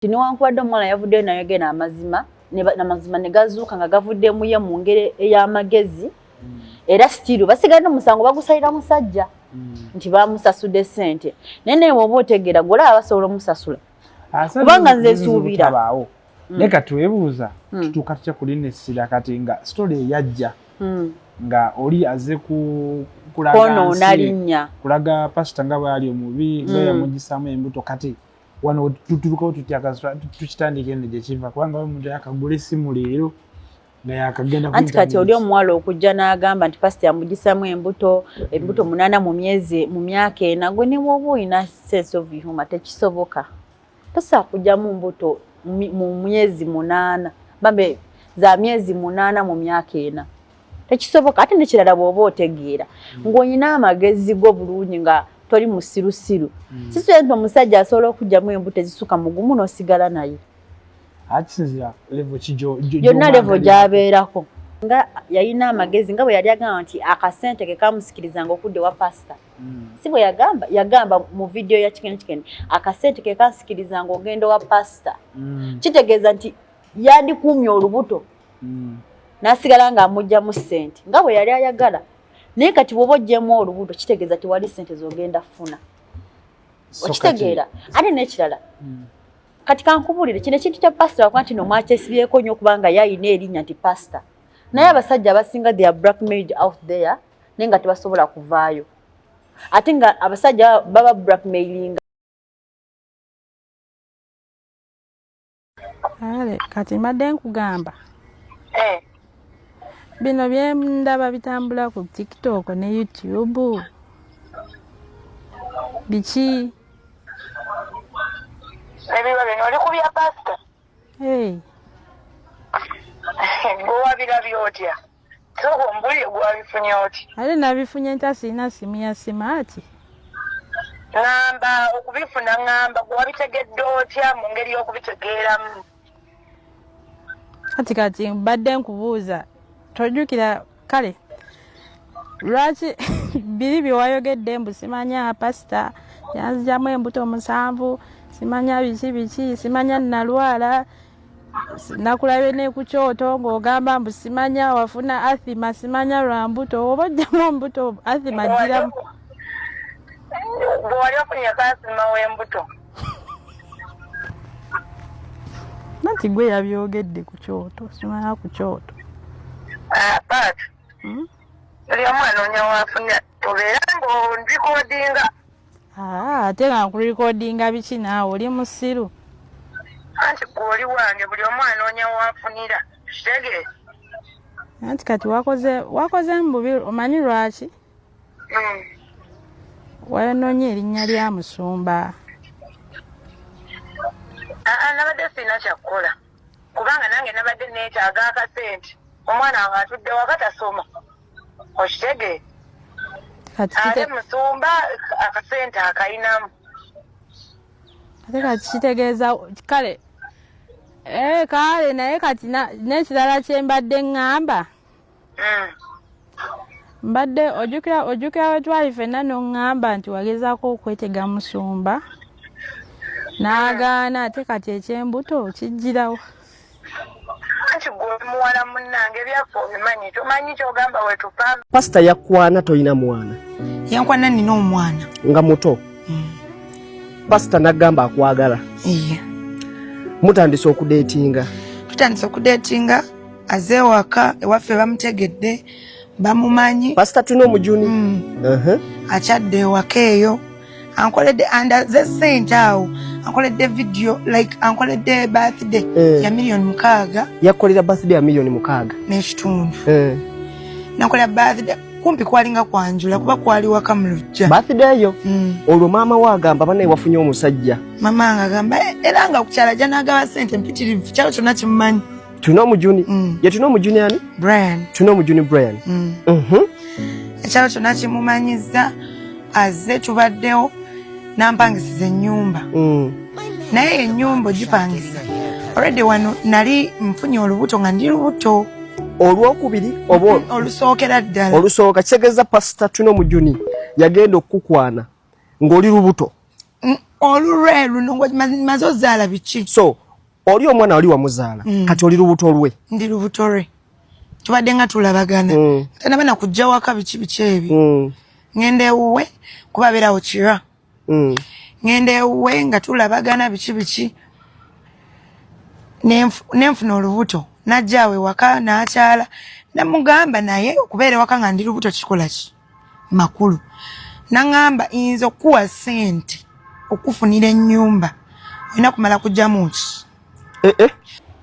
Tiniwankwadde omuwala yavuddeyo nayo gena amazima n'amazima ne gazuuka nga gavuddemu ye mu ngeri ey'amagezi era still basigadde omusango bagusalira musajja nti bamusasudde ssente naye naye bw'oba otegeera gwe olaba basobola omusasula kubanga nze nsuubira leka twebuuza tutuuka tutya kulina essira kati nga story eyajja nga oli aze kulaga pasita nga bwali omubi nga yamugisaamu embuto kati wano tutuukawo tutya tukitandika eno gye kiva kubanga omuntu yakagula essimu leero nga yakagenda anti kati oli omuwala okujja n'agamba nti pasita yamugisaamu embuto 8 mu myaka ena gwe ne bw'oba olina sense of humor tekisoboka tosobola kugyamu mbuto mu myezi 8 bambe za myezi 8 mu myaka ena tekisoboka ate nekirala bw'oba otegeera ng'olina amagezi go bulungi nga toli musirusiru sisi ento omusajja asobola okugyamu embuto ezisuka mugumu n'osigala naye yonna levo gy'abeerako nga yalina amagezi nga bwe yali agamba nti akasente ke kamusikirizanga okudda ewa pasita si bwe yagamba mu vidiyo ya Chicken akasente ke kansikirizanga ogenda wa pasita kitegeeza nti yandikuumye olubuto n'asigala ng'amugyamu ssente nga bwe yali ayagala naye kati bw'oba oggyemu olubuto kitegeeza tewali ssente z'ogenda funa okitegeera ate n'ekirala kati kankubuulire kino ekintu kya pasita wakuba nti nomwakyesibyeko nnyo okubanga yayina erinnya nti pasita naye abasajja abasinga they are blackmailed out there naye nga tebasobola kuvaayo ate nga abasajja baba blackmailinga kati mbadde nkugamba bino bye ndaba bitambula ku TikTok ne YouTube biki ebiba bino oli ku bya pasita gwewabira byotya soko mbulire gwabifunye oti ale nabifunye nta sina simu ya simaati ngamba okubifuna ngamba gwabitegedde otya mu ngeri y'okubitegeeramu kati mbadde nkubuuza tojjukira kale lwaki biri bye wayogedde mbu simanya pasita yanzigyamu embuto 7 simanya biki simanya nalwala nakulabe ne ku kyoto ng'ogamba mbu simanya wafuna athima simanya lwa mbuto oba ojjamu mbuto athima ggiramu bw'oli ofunye akasima w'embuto nati gwe yabyogedde ku kyoto simanya ku kyoto but oli omwanoonya wafunye obeera ng'ondikodinga ate nga nkulikodinga biki naawe oli musiru anti gw'oli wange buli omwanoonya wafunira kitegeere anti kati wakoze mububi omanyi lwaki wayonoonye erinnya lya musumba nabadde sirina kyakkola kubanga nange nabadde neetaaga akasente omwana wange atudde wakatasoma okitegeere ate musumba akasente akayinamu ate kati kitegeeza kale kale naye kati n'ekirala kye mbadde ŋŋamba mbadde ojjukira we twali ffenna n'oŋŋamba nti wagezaako okwetega musumba n'agaana ate kati eky'embuto kijjirawo anti gwe muwala munnange ebyaffe obimanyi tomanyi kyogamba wetupanga pasita yakwana toyina mwana yankwana nina omwana nga muto pasita nagamba akwagala mutandise okudeetinga tutandise okudeetinga aze waka ewaffe bamutegedde bamumanyi pasita tuna omujuni akyadde ewaka eyo ankoledde andaze ssente awo ankoledde video like ankoledde birthday ya $6,000,000 yakolera birthday ya $6,000,000 n'ekitundu nakolera birthday kumpi kwalinga kwanjula kuba kwali waka mu lujja birthday yo olwo maama waagamba banaye wafunye omusajja mama nga agamba era nga kukyala jja n'agaba ssente mpitirivu kyalo kyonna kimumanyi tuna omujuni ye tuna omujuni ani Brian tuna omujuni Brian ekyalo kyonna kimumanyizza azze tubaddewo nampangisiza ennyumba naye ennyumba ogipangisa already wano nali nfunye olubuto nga ndi lubuto olwokubiri oba olusookera ddala olusooka kitegeeza pasita tuna omujuni yagenda okukukwana ng'oli lubuto Olurweru nongwa mazozaala biki. So oli omwana oli wamuzaala kati oli lubuto lwe. Ndi lubuto lwe. Tubadde nga tulabagana. Tanaba na kujja waka biki ebyo. Ngende ewuwe kuba beerawo kira. Ngende ewuwe nga tulabagana biki. Nenfuna olubuto. Najjaawe waka n'akyala. Namugamba naye okubeera waka nga ndi lubuto kikola ki? Makulu. Nangamba inzo okuwa sente okufunira ennyumba. Olina kumala kujjamu ki?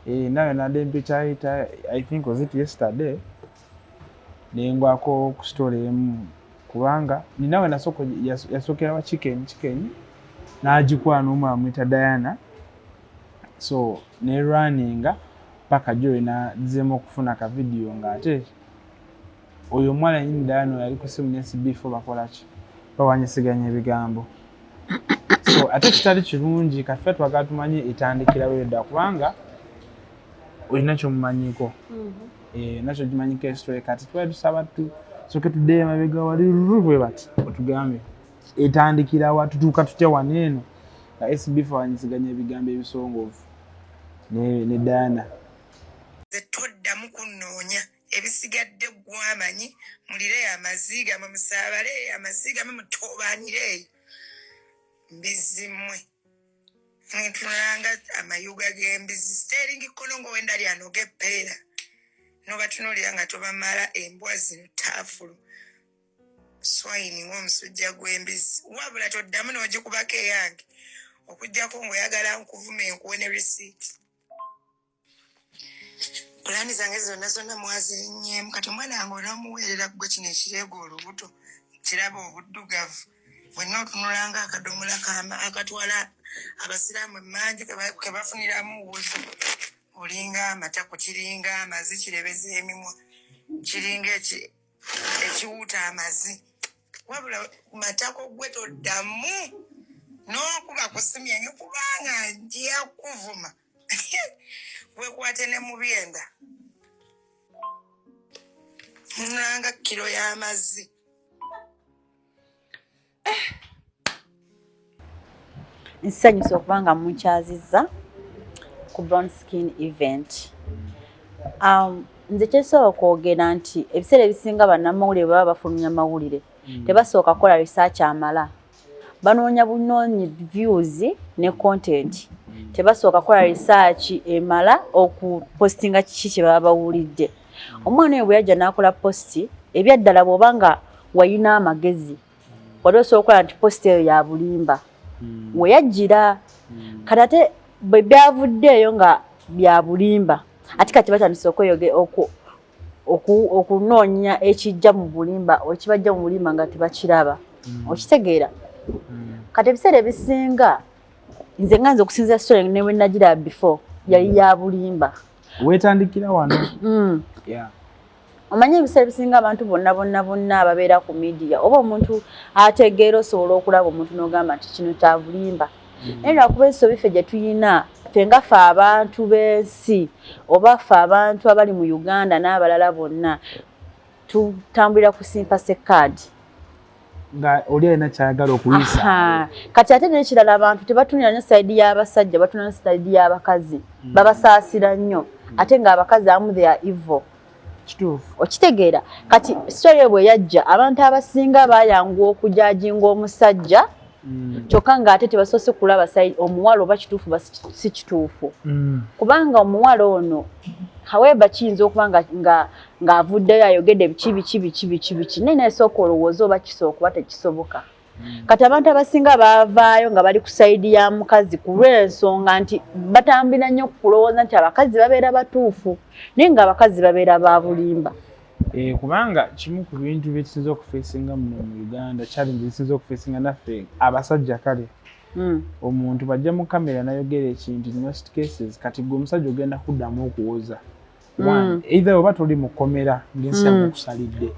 Nawe nadde mpikyayita, I think was it yesterday, nengwako ku story emu kubanga ninawe nasoko yasookera wa chicken n'agikwana n'omu amwita Diana, so ne runninga paka Joy nazzemu okufuna ka video ng'ate oyo omwana nyini Diana yali ku simu ne CB4 bakolaki bawanyisiganya ebigambo. So ate kitali kirungi kaffe twagala tumanye etandikira wedda kubanga olina kyomumanyiko. Nakyo gimanyiko story kati twali tusaba soke tuddeyo emabega wali bwe bati otugambe etandikira wa tutuuka tutya waneeno nga SB4 wanyisiganya ebigambo ebisongovu ne Diana. Toddamu kunnoonya ebisigadde gwamanyi mulire amaziga musaabale amaziga mutobanire mbizimwe ntunanga amayuga g'embizi steering kolongo wenda lyanoge pera noba tunulira nga tobamala embwa zino taafulu swine ng'omusujja gw'embizi wabula toddamu n'ogikubako eyange okujjako ng'oyagala nkuvuma enkuwe ne receipt. Pulani zange zonna mwazirinnyemu kati omwana wange onoomuweerera gwe kino ekireega olubuto kiraba obuddugavu bwenna otunulanga akadomola akatwala abasiraamu emmanju ke bafuniramu wuzi olinga amataku kiringa amazi kirebeza emimwa kiringa ekiwuuta amazi wabula matako gwe toddamu n'okuba kusimyange kubanga njiya kuvuma wekwate ne mu byenda nanga kilo y'amazzi. Nsanyusa okubanga munkyazizza ku Brown Skin event. Nze kyesooka okwogera nti ebiseera ebisinga bannamawulire baba bafulumya mawulire tebasooka kukola research amala, banoonya bunoonyi views ne content, tebasooka kukola research emala okupostinga kiki kye baba bawulidde. Omwana oyo bwe yajja n'akola posti ebyaddala bw'obanga wayina amagezi wali osobola okukola nti posti eyo ya bulimba we yajjira kati ate bwe byavuddeeyo nga bya bulimba ate kati batandise okunoonya ekijja mu bulimba ekibajja mu bulimba nga tebakiraba. Okitegeera kati ebiseera ebisinga nze nga nze okusinzira story ne bwe nagira before yali ya bulimba. Wetandikira wano. Omanye ebiseera ebisinga abantu bonna ababeera ku media oba omuntu ategeera osobola okulaba omuntu n'ogamba nti kino kya bulimba. Naye lwakuba ensobi ffe gye tuyina ffe nga ffe abantu b'ensi oba ffe abantu abali mu Uganda n'abalala bonna tutambulira ku sympathy card. Nga oli alina kyayagala okuyisa. Kati ate n'ekirala abantu tebatunira nnyo sayidi y'abasajja batunira sayidi y'abakazi babasaasira nnyo ate ng'abakazi abamu they are evil. Okitegeera kati story bwe yajja abantu abasinga bayanguwa okujajinga omusajja kyokka ng'ate tebasoose kulaba omuwala oba kituufu ba si kituufu kubanga omuwala ono however kiyinza okuba ng'avuddeyo ayogedde biki naye nasooka olowooza oba kisooka kuba tekisoboka. Kati abantu abasinga baavaayo nga bali ku sayidi ya mukazi ku lw'ensonga nti batambira nnyo kulowooza nti abakazi babeera batuufu naye ng'abakazi babeera ba bulimba. Kubanga kimu ku bintu byekisinza okufeesinga muno mu Uganda challenge ekisinza okufeesinga naffe abasajja kale omuntu bajja mu kamera nayogera ekintu in most cases kati gwe omusajja ogenda kuddamu okuwoza either oba toli mukomera ng'ensi yamukusalidde.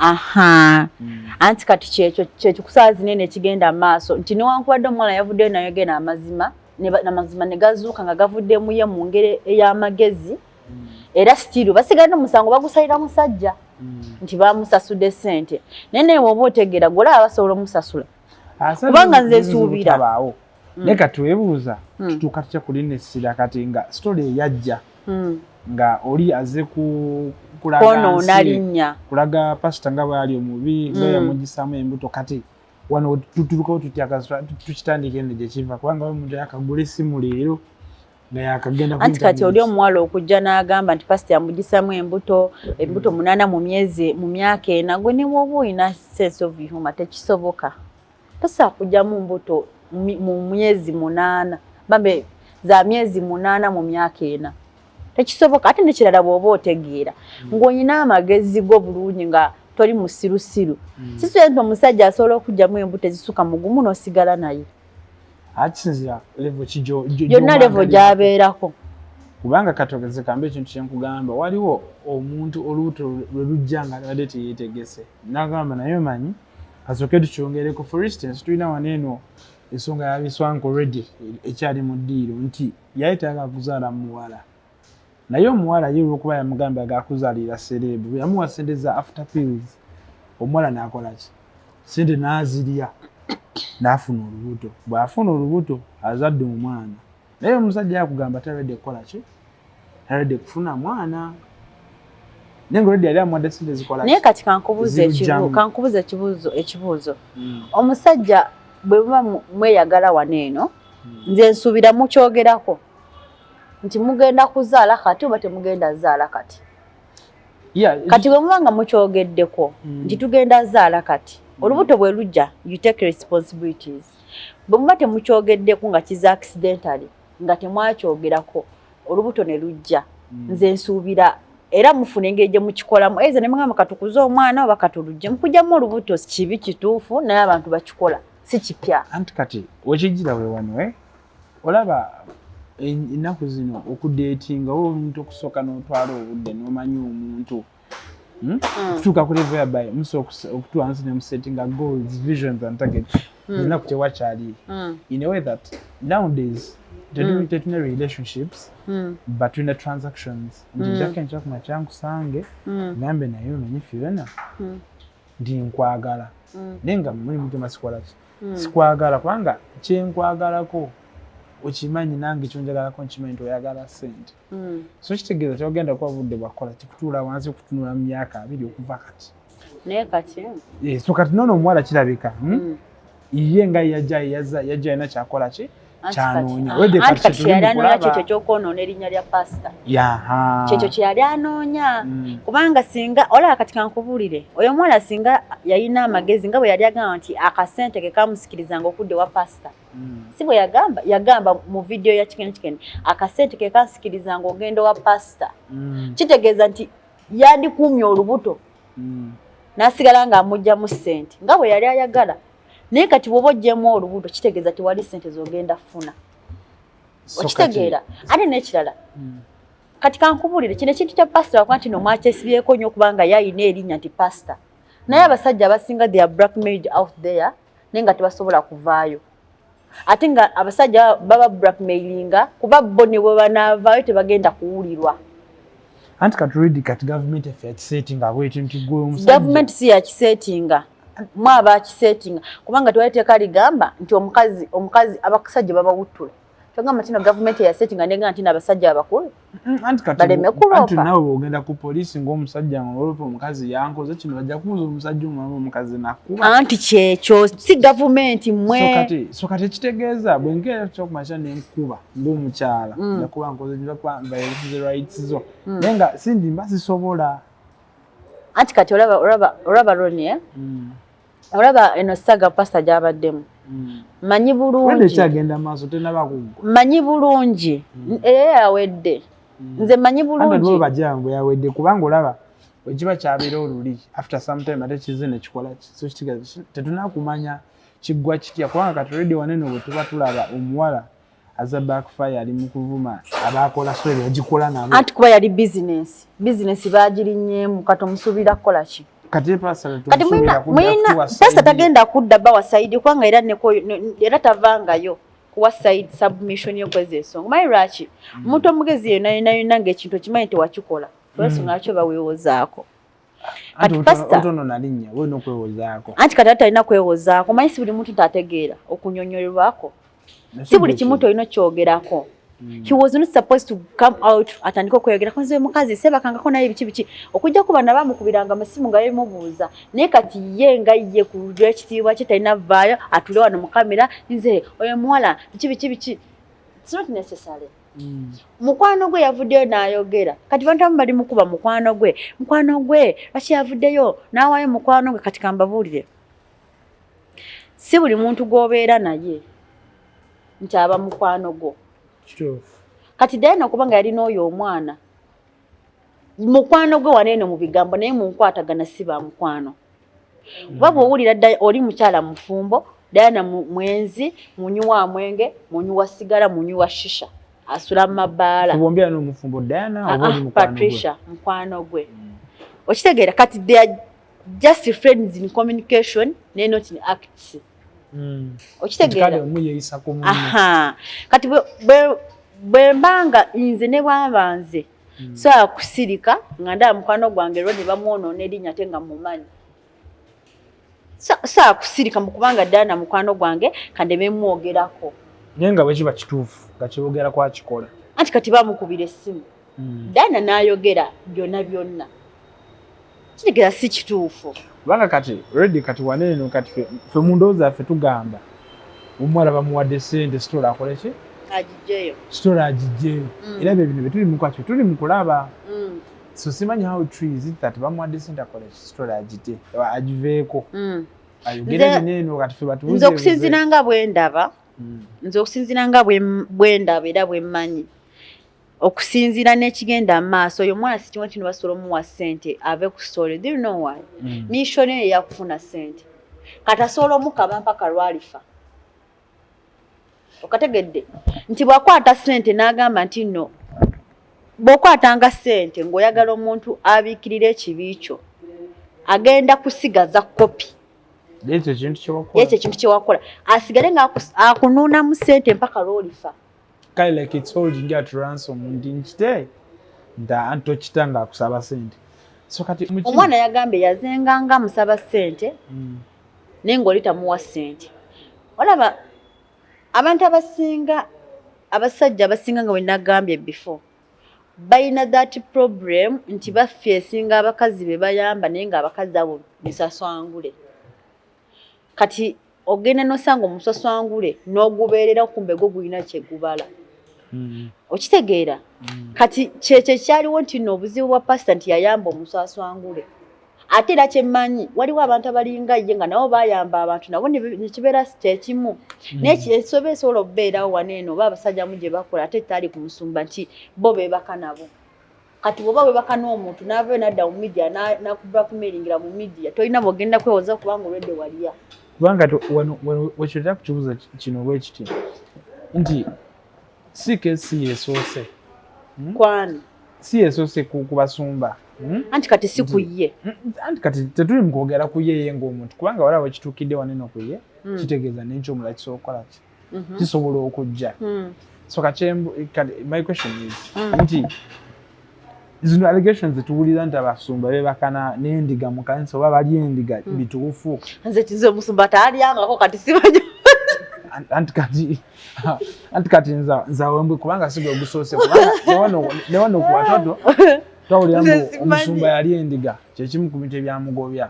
Anti kati kyekyo kusaa zinene ekigenda maaso nti newankubadde omuwala yavuddeyo nayogera amazima n'amazima ne gazuuka nga gavuddemu ye mu ngeri ey'amagezi era stiru basigadde omusango bagusalira musajja nti bamusasudde ssente naye naye bw'oba otegeera gw'olaba basobola omusasula kubanga nze nsuubira Neka twebuuza tutuuka tutya kulina essira kati nga story yajja nga oli aze kulaga pasita nga bwali omubi yamugisaamu embuto kati wano tutulukawo tutya tukitandika eno gyekiva kubanga omuntu yakagula essimu leero nga yakagenda anti kati oli omuwala okujja n'agamba nti pasita yamugisaamu embuto 8 mu myaka ena gwe ne bw'oba olina sense of humor tekisoboka tosobola kugyamu mbuto mu myezi 8 bambe za myezi 8 mu myaka ena tekisoboka ate nekirala bw'oba otegeera ng'olina amagezi go bulungi nga toli musirusiru sisi nti omusajja asobola okugyamu embuto ezisuka mugumu n'osigala naye akisinzira level kijo yonna level gy'abeerako kubanga katogeze kambe ekintu kyenkugamba waliwo omuntu olubuto lwe lujja nga abadde teyeetegese n'agamba naye manyi kasooke tukyongereko for instance tulina waneeno ensonga ya biswanko already ekyali mu ddiiro nti yayetaaga kuzaala muwala naye omuwala ye olw'okuba yamugamba agakuzaalira serebu yamuwa sente za after pills omuwala n'akola ki sente n'azirya n'afuna olubuto bw'afuna olubuto azadde omwana naye omusajja yakugamba taredde kukola ki taredde kufuna mwana naye nga olwedde yali amuwadde sente zikola naye kati kankubuuza ekibuuzo omusajja bwe muba mweyagala waneeno nze nsuubira mukyogerako nti mugenda kuzaala kati oba temugenda zaala kati kati bwe muba nga mukyogeddeko nti tugenda zaala kati olubuto bwe lujja you take responsibilities bwe muba temukyogeddeko nga kiza accidentally nga temwakyogerako olubuto ne lujja nze nsuubira era mufuna engeri gye mukikolamu eza ne mugamba katukuze omwana oba katulujje mukugyamu olubuto kibi kituufu naye abantu bakikola si kipya anti kati wekigira we wano olaba ennaku zino okudeetinga oba omuntu okusooka n'otwala obudde n'omanyi omuntu okutuuka ku level yabaye musooka okutuwansi ne musettinga goals visions and targets ennaku tewakyali in a way that nowadays tetulina relationships but tulina transactions nti njako enkyakumanya kyankusange ngambe naye omanyi Fiona nti nkwagala naye nga muli mutema sikola ki sikwagala kubanga kyenkwagalako okimanyi nange kyonjagalako nkimanyi nti oyagala ssente so kitegeeza kyogenda kuba budde bwakola kikutuula wansi kutunula mu myaka 2 okuva kati naye kati so kati noono omuwala kirabika ye nga yajja alina kyakola ki kyanoonya anti kati kyeyali anoonya kyekyo kyokwonoona erinnya lya pasita kyekyo kyeyali anoonya kubanga singa olaba kati kankubuulire oyo omuwala singa yalina amagezi nga bwe yali agamba nti akasente ke kamusikirizanga okudde wa pasita si bwe yagamba mu vidiyo ya Chicken akasente ke kansikirizanga ogenda wa pasita kitegeeza nti yandikuumye olubuto n'asigala ng'amugyamu ssente nga bwe yali ayagala naye kati bw'oba oggyemu olubuto kitegeeza tewali ssente z'ogenda funa okitegeera ate n'ekirala kati kankubuulire kino ekintu kya pasita wakuba nti nomwakyesibyeko nnyo kubanga yayina erinnya nti pasita naye abasajja abasinga they are blackmailed out there naye nga tebasobola kuvaayo ate nga abasajja baba blackmailinga kuba bo ne bwe banaavaayo tebagenda kuwulirwa anti katulidi kati government efe yakisetinga bwetyo nti gwe omusajja government si yakisetinga mwaba akisetinga kubanga tewaliteeka ligamba nti omukazi abasajja babawuttula kyogamba nti no government yasetinga negamba nti n'abasajja abakulu baleme kuloopa anti nawe bw'ogenda ku poliisi ng'omusajja ng'oloopa omukazi yankoze kino bajja kubuuza omusajja omulala omukazi nakuba anti kyekyo si gavumenti mmwe so kati ekitegeeza bwe nkeera kyokumakya nenkuba ng'omukyala nakuba nkoze nze rights zo naye nga sindi mba zisobola anti kati olaba Ronnie olaba eno saga pasita gy'abaddemu manyi bulungi kyagenda maaso tenaba kuggwa manyi bulungi yawedde nze manyi bulungi bajangu yawedde kubanga olaba wekiba kyabeera oluli after some time ate kize nekikola so kitegeeza tetunakumanya kiggwa kitya kubanga kati already wanene bwe tuba tulaba omuwala aza backfire ali mu kuvuma abakola story yagikola nabo anti kuba yali business bagirinnyemu kati omusuubira kukola ki kati pastor kati mwina pastor tagenda kudda bawa side kubanga era tavangayo kuwa side submission yokweza ensonga mayi lwaki omuntu omugezi yena ng'ekintu okimanyi tewakikola olwensonga lwaki oba weewozaako kati pastor otono nalinnya we n'okwewozaako anti kati atalina kwewozaako manyi si buli muntu ntategeera okunyonyolerwako si buli kimu tolina kyogerako. He was not supposed to come out atandika okweyogera ko nze mukazi sebakangako naye biki okujja kuba nabamukubiranga amasimu nga yemubuuza naye kati ye nga ye ku ekitiibwa kye talina vaayo atule wano mu kamera nze oyo muwala biki it's not necessary. Mukwano gwe yavuddeyo n'ayogera kati bantu abamu bali mukuba mukwano gwe lwaki yavuddeyo n'awaayo mukwano gwe kati kambabuulire si buli muntu gw'obeera naye nti aba mukwano gwo. Kati Diana kubanga yalina oyo omwana mukwano gwe waneeno mu bigambo naye mu nkwatagana si ba mukwano. Baba owulira oli mukyala mufumbo Diana mwenzi munywa mwenge munywa sigara munywa shisha asula mabaala kubombera no mufumbo Diana obali mukwano Patricia mukwano gwe okitegeera kati they are just friends in communication ne not in acts. Okitegeera kati bwe mbanga nze ne bwabanze so akusirika nga nda mukwano gwange rodi bamwonoona erinnya ate nga mumanyi so akusirika mukubanga Diana mukwano gwange kandeme mwogerako nenga bwe kiba kituufu nga kyogera kwa kikola anti kati bamukubira essimu Diana n'ayogera byonna kitegeera si kituufu kubanga kati redi kati waneeno kati fe mundoozi affe tugamba omuwala bamuwadde ssente sitola akole ki agijeyo sitola agijeyo era ebyo bino betuli mukwakyo tuli mukulaba so simanyi how true is it that bamuwadde ssente akole ki sitola agite agiveeko ayogere bineeno kati fe batubuze nze okusinziira nga bwendaba era bwemmanyi okusinziira n'ekigenda maaso oyo mwana si kimu kino basobola omuwa ssente ave ku story. Do you know why? Missionary yakufuna ssente kati asobola omukaba mpaka lwalifa okategedde nti bwakwata ssente n'agamba nti no bw'okwatanga ssente ng'oyagala omuntu abiikirira ekibi kyo agenda kusigaza kopi ekyo kintu kyewakola asigale ng'akunuunamu ssente mpaka lwolifa. Kyle like it's holding out ransom ndinchite nda anto kitanga akusaba sente so kati omwana yagambe yazenganga musaba sente nengo litamuwa sente olaba abantu abasinga abasajja abasinga nga wenagambye before bayina that problem nti bafeesinga abakazi be bayamba naye nga abakazi abo misaswangule kati ogenda nosanga omusaswangule n'ogubeerera kumbe gwo gulina kyegubala. Okitegeera kati kyekyo kyaliwo nti no obuzibu bwa pasita nti yayamba omusaswangule ate era kyemmanyi waliwo abantu abalinga ye nga nabo bayamba abantu nabo nekibeera kyekimu naye ensobe esobola okubeerawo waneeno oba abasajja mu gye bakola ate tali ku musumba nti bo beebaka nabo kati bwoba weebaka n'omuntu n'avayo n'adda mu midiya n'akuba kumeringira mu midiya tolina bwogenda kwewoza kubanga olwedde waliya kubanga wekyotera kukibuuza kino bwe kiti nti si kesi yesoose kwani si yesoose kubasumba anti kati si kuye anti kati tetuli mu kwogera ku ye ng'omuntu kubanga waliwo ekituukidde waneno ku ye kitegeeza n'ekyomula kisobola okukola ki kisobola okujja so my question is nti zino allegations zetuwulira nti abasumba bebakana n'endiga mu kanisa oba bali endiga bituufu nze omusumba taalyangako kati simanyi anti kati nzawembwe kubanga sigwe ogusoose kubanga newano ku watoto twawulira mbu omusumba yali endiga kyekimu ku bintu ebyamugobya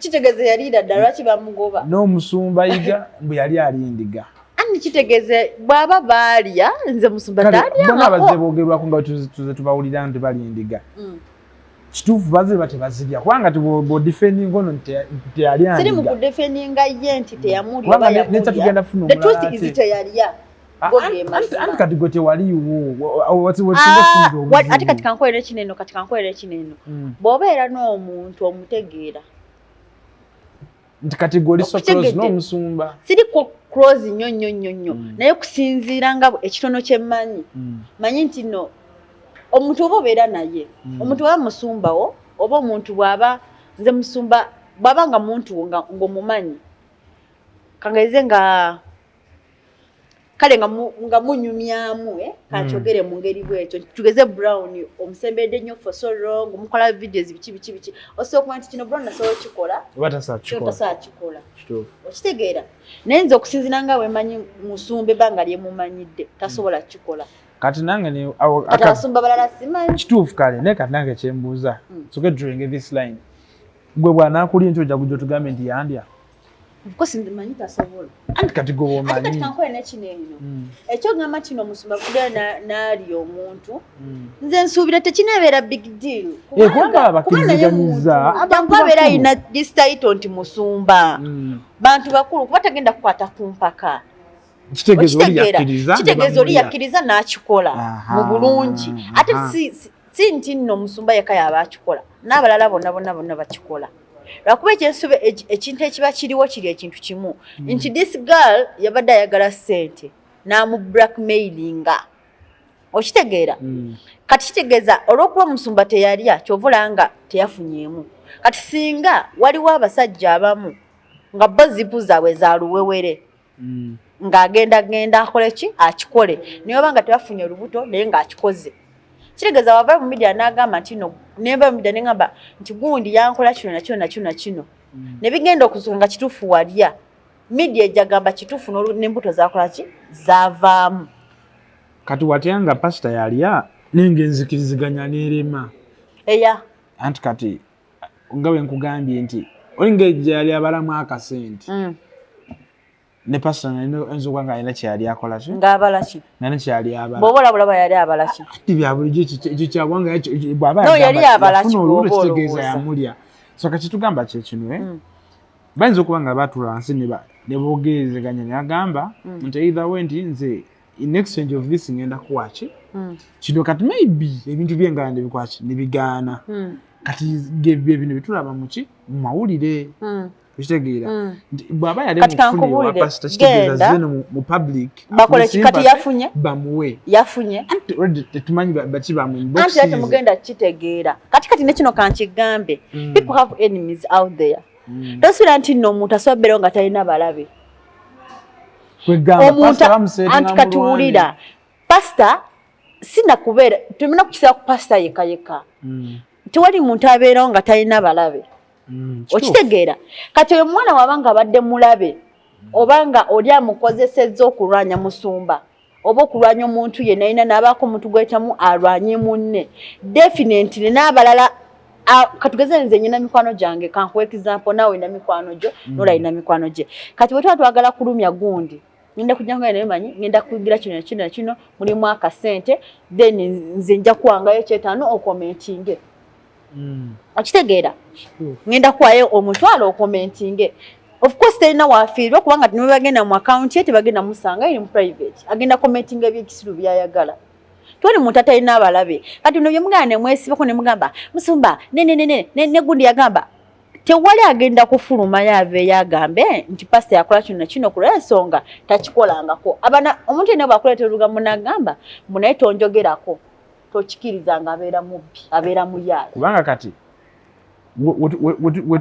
kitegeeze yaliira ddala lwaki bamugoba n'omusumba yiga mbu yali ali endiga ani kitegeeze bw'aba baalya nze musumba bona abazze boogerwako nga tuze tubawulira nti bali endiga kituufu bazirba tebazirya kubanga bodifendinga ono teyali andiga siri mu kudefendinga ye nti teyamulya kubanga neta tugenda funa omulala ate teyalya anti kati gwe tewaliwo ate kati kankolera ekineno bw'obeera n'omuntu omutegeera nti kati gwe oli so close n'omusumba siri close nnyo naye kusinziira nga ekitono kyemmanyi manyi nti no omuntu oba obeera naye omuntu waba musumbawo oba omuntu bw'aba nze musumba bw'aba nga muntu ng'omumanyi kangaize nga kale nga munyumyamu kanchogere mu ngeri bwetyo tugeze Brown omusembedde nnyo for so long mukola videos biki osoko nti kino Brown nasobola kikola kikola okitegeera nenze okusinzira nga we manyi musumbe banga lye mumanyidde tasobola kikola kati nange ne atasumba balala simanyi kituufu kale ne kati nange kyembuuza soke during this line gwe bwana akuli nti ojja kujja tugambe nti yandya Because manyi tasobola. Anti kati go manyi. Ati kanko ene kineno. Ekyo ngamba kino musumba kudana nali omuntu. Nze nsuubira tekinebeera big deal. Kubanga abakkiriziganyiza. Abantu abeera ina this title nti musumba. Bantu bakulu kuba tagenda kukwata ku mpaka. Kitegezo oli yakkiriza n'akikola mu bulungi. Ate si nti nno musumba yeka yabakikola. N'abalala bonna bakikola. Lwakuba ekyensobe ekintu ekiba kiriwo kiri ekintu kimu nti this girl yabadde ayagala ssente n'amu blackmailinga okitegeera kati kitegeeza olw'okuba omusumba teyalya kyovulanga teyafunyeemu kati singa waliwo abasajja abamu nga bo zipu zaabwe za luwewere ng'agenda akole ki akikole naye oba nga tebafunye olubuto naye ng'akikoze kitegeeza wava mu media n'agamba nti no nemba mu media n'engamba nti gundi yankola kino ne bigenda okuzuka kituufu walya media ejagamba kituufu n'embuto zakola ki zavaamu kati watyanga pastor yalya n'engenzikiriziganya n'erema eya anti kati nga bwe nkugambye nti olinga ejja yali abalamu akasente ne pastor enzoga nga alina kyali akola ki ng'abala ki nane kyali abala bw'obola bulaba yali abala ki ati bya bulijjo ekyo kyabwanga bw'aba no yali abala ki kitegeeza yamulya so kati tugamba kyekinwe bayinza okuba nga batula wansi ne bogerezeganya ne agamba nti either way nti nze in exchange of this ngenda kuwa ki kino kati maybe ebintu byenganda bikwaki ne bigaana kati bino bitulaba mu ki mu mawulire kitegeera bw'aba yali mufuni wa pastor kitegeeza zino mu public bakole kati yafunye bamuwe yafunye tetumanyi baki bamu inbox anti mugenda kitegeera kati ne kino kankigambe people have enemies out there tosira nti no omuntu asobera nga talina balabe omuntu anti katuwulira pastor sina kubeera tumina kukisira ku pastor yeka tewali muntu abeerawo nga talina balabe okitegeera kati oyo mwana wabanga abadde mulabe obanga oli amukozesezza okulwanya musumba oba okulwanya omuntu ye nalina n'abaako omuntu gwetamu alwanye munne definitely n'abalala katugeze nze nyina mikwano gyange kankuwa example naawe na mikwano gyo n'olayina mikwano gye kati bwe tuba twagala kulumya gundi ngenda kujja nga naye manyi ngenda kuyigira kino mulimu akasente then nze nja kuwangayo kyetaano okomentinge okitegeera ngenda kuwayo omutwalo okomentinge of course terina wafiirwa kubanga niwe bagenda mu account ye tebagenda musanga iri mu private agenda commenting ebyekisiru byayagala toli muntu atalina abalabe kati bino byemugamba ne mwesibako ne mugamba musumba ne gundi yagamba tewali agenda kufuluma yave yagambe nti pastor yakola kino ku lw'ensonga takikolangako omuntu yenna bw'akuleetera olugambo n'agamba munaye tonjogerako tokikirizanga abeera mubbi abeera muyaaya kubanga kati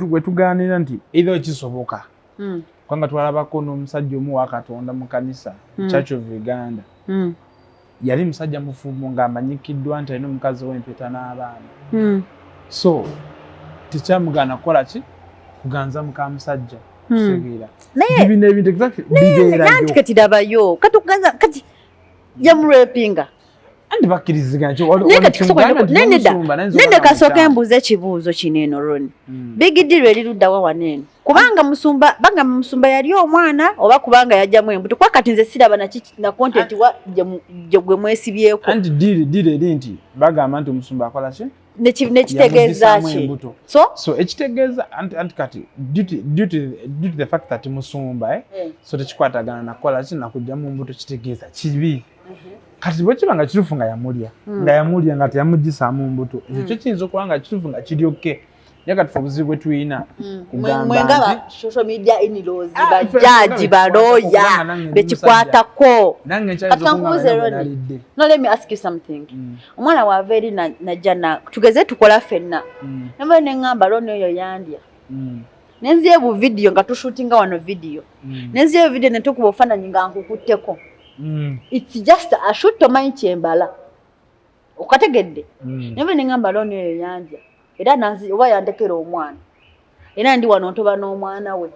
wetugaanira nti either kisoboka kubanga twalabako n'omusajja omu wa Katonda mu kanisa Church of Uganda yali musajja mufumu ng'amanyikiddwa nti alina omukazi w'empeta n'abaana so tekyamugaana kukola ki kuganza muka musajja kusegeera bino ebintu exactly nanti kati dabayo kati okuganza kati yamurepinga andi bakkiriziganya nende kasooka embuuza ekibuuzo kineeno Ronnie big deal eriruddawa waneeno kubanga musumba yali omwana oba kubanga yajjamu embuto kuba kati nze siraba na content wa gwe mwesibyeko anti deal eri nti bagamba nti omusumba akola ki nekitegeeza ki so ekitegeeza anti kati due to the fact that musumba so tekikwatagana nakola ki nakujjamu mbuto kitegeeza kibi kati bwe kibanga kituufu nga yamulya nga teyamuggisaamu mbuto ekyo kiyinza okuba nga kituufu nga kiryokke naye kati fe obuzibu bwe tulina kugamba social media in-laws bajjaji balooya bekikwatako no let me ask you something omwana waava eri najja tugeze tukola ffenna nava neŋŋamba Ronnie oyo yandya nenzyebu video nga tushootinga wano video nenzyebu video netukuba obufaananyi nga nkukutteko It's just a shoot tomanyi kyembala okategedde naye nengamba looni eyo yanja era nanzi oba yandekera omwana era ndi wano ntoba n'omwana we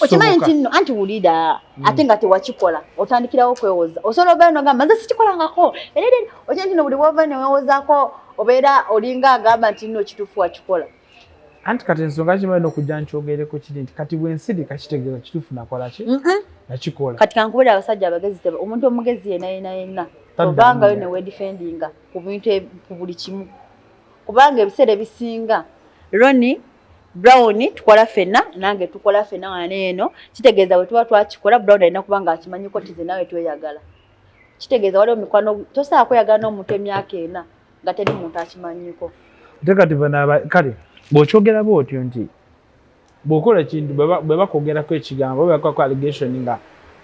okimanyi nti nno anti wulira ate nga tewakikola otandikirawo kwewoza osobola obeera nogamba nze sikikolangako era okya nti no buli bwova newewozaako obeera olinga agamba nti nno kituufu wakikola anti kati ensonga kimanyi n'okujja nkyogereko kiri nti kati bwensirika kitegeeza kituufu nakola ki nakikola kati kankubira abasajja abagezi teba omuntu omugezi yenna obangayo newedifendinga ku bintu ku buli kimu kubanga ebiseera ebisinga Ronnie Brown tukola fenna nange tukola fenna waneeno kitegeeza bwe tuba twakikola Brown alina kubanga akimanyiko tize nawe tweyagala kitegeeza waliwo mikwano tosobola kweyagala n'omuntu emyaka ena nga teri muntu akimanyiko kati bana kale bw'okyogera bw'otyo nti bw'okola kintu bwe bakogerako ekigambo bwe bakwako allegation nga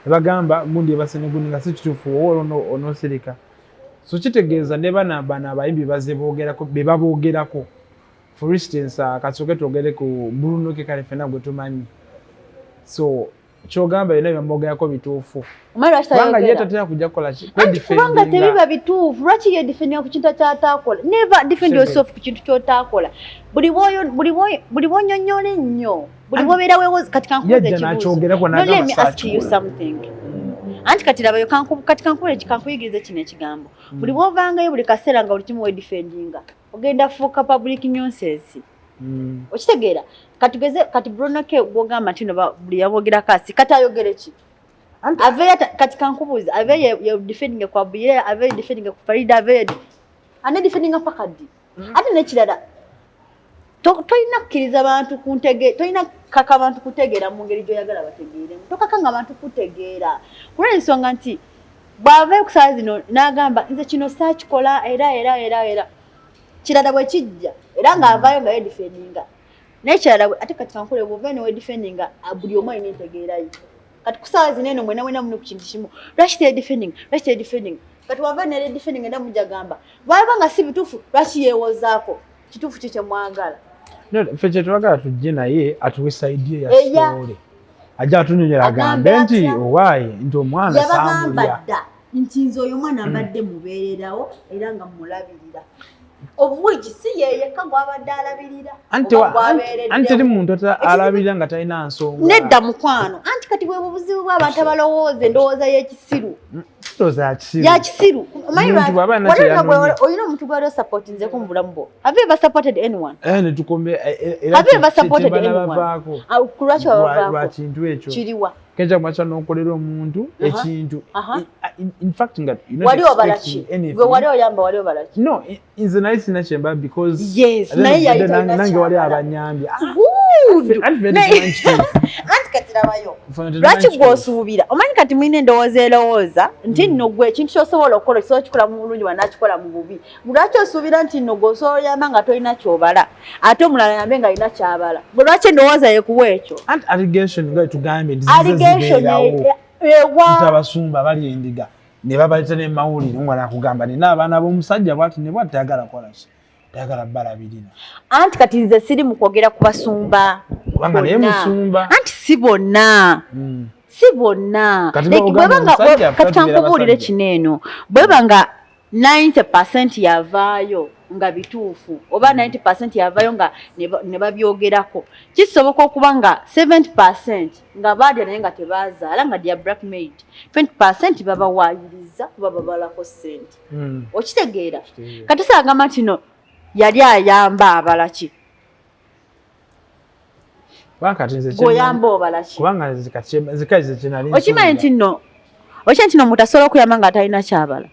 bagamba gundi ebaseneguni nga si kituufu wowe onoosirika so kitegeeza ne bana abayimbi bazze boogerako be baboogerako for instance kasooke twogere ku Bruno Kekale ffenna gwe tumanyi so kyogamba byonna byambogerako bituufu kubanga ye tatera kujja kukola kubanga tebiba bituufu lwaki yedifendinga ku kintu kyataakola never defend yourself ku kintu kyotaakola buli bwonyonyola ennyo buli bwobeera weewoza kati kankubuuza ekibuuzo no let me ask you something anti kati labayo kati kankuyigiriza kino ekigambo buli bwovangayo buli kaseera nga buli kimu wedifendinga ogenda fuuka public nuisance okitegeera kati Bruno K gwogamba nti no buli yaboogera kasi kati ayogere ki aveya kati kankubuuza aveya ye defending kwa Buyere aveya defending ku Farida aveya ane defending paka ddi ate nekirala toyina kukkiriza abantu toyina kaka abantu kutegeera mu ngeri gy'oyagala bategeeremu tokakanga abantu kutegeera kulwa ensonga nti bw'ava okusala zino n'agamba nze kino saakikola era kirala bwe kijja era ng'avaayo nga yedifendinga naye kirala ate kati kankule bw'ova ne wedifendinga buli omu alina entegeerayo kati kusala zino eno mwena muno ku kintu kimu lwaki teyedifendinga kati wava ne yedifendinga era mujja gamba bw'aba nga si bituufu lwaki yeewozaako kituufu ki kyemwagala ffe kyetwagala tujje naye atuwe saidi ya story ajja atunyonyera agambe nti owaaye nti omwana saamulya nti nze oyo omwana mbadde mubeererawo era nga mulabirira obuwigi si yeyekka gwabadde alabirira anti teri muntu alabirira nga talina nsonga nedda mukwano anti kati bwe bubuzibu bw'abantu abalowooza endowooza y'ekisiru yakisiru olina omuntu gwali osupportinzeko mu bulamu bwo have you ever supported anyone have you ever supported anyone ku lwaki babavaako kintu ekyo kiriwa kenja mwacha n'okolera omuntu ekintu in fact nga wali obalaki gwe wali oyamba wali obalaki no nze naye sina kyemba because yes naye yayita nange wali abanyambye anti kati labayo lwaki gw'osuubira omanyi kati mwine endowooza erowooza nti nno gwe ekintu ky'osobola okukola kisobola kikola mu bulungi wanakikola mu bubi lwaki osuubira nti nno gwe osobola oyamba nga tolina kyobala ate omulala yambe nga alina kyabala gwe lwaki endowooza yekuwa ekyo anti allegation nga tugambye abasumba bali endiga ne babaleta n'emawulire nga nakugamba nina abaana b'omusajja bwati ne bwati tayagala kukola ki tayagala balabirira anti kati nze siri mu kwogera ku basumba kubanga naye musumba anti si bonna kati kankubuulire kino eno bweba nga 90% yavaayo nga bituufu oba 90% yavaayo nga ne babyogerako kisoboka okuba nga 70% nga baadya naye nga tebazaala nga dya blackmaid 20% babawaayiriza kuba babalako ssente okitegeera kati sagamba nti no yali ayamba abalaki goyamba obalaki okimanyi nti no omuntu asobola okuyamba nga atalina kyabala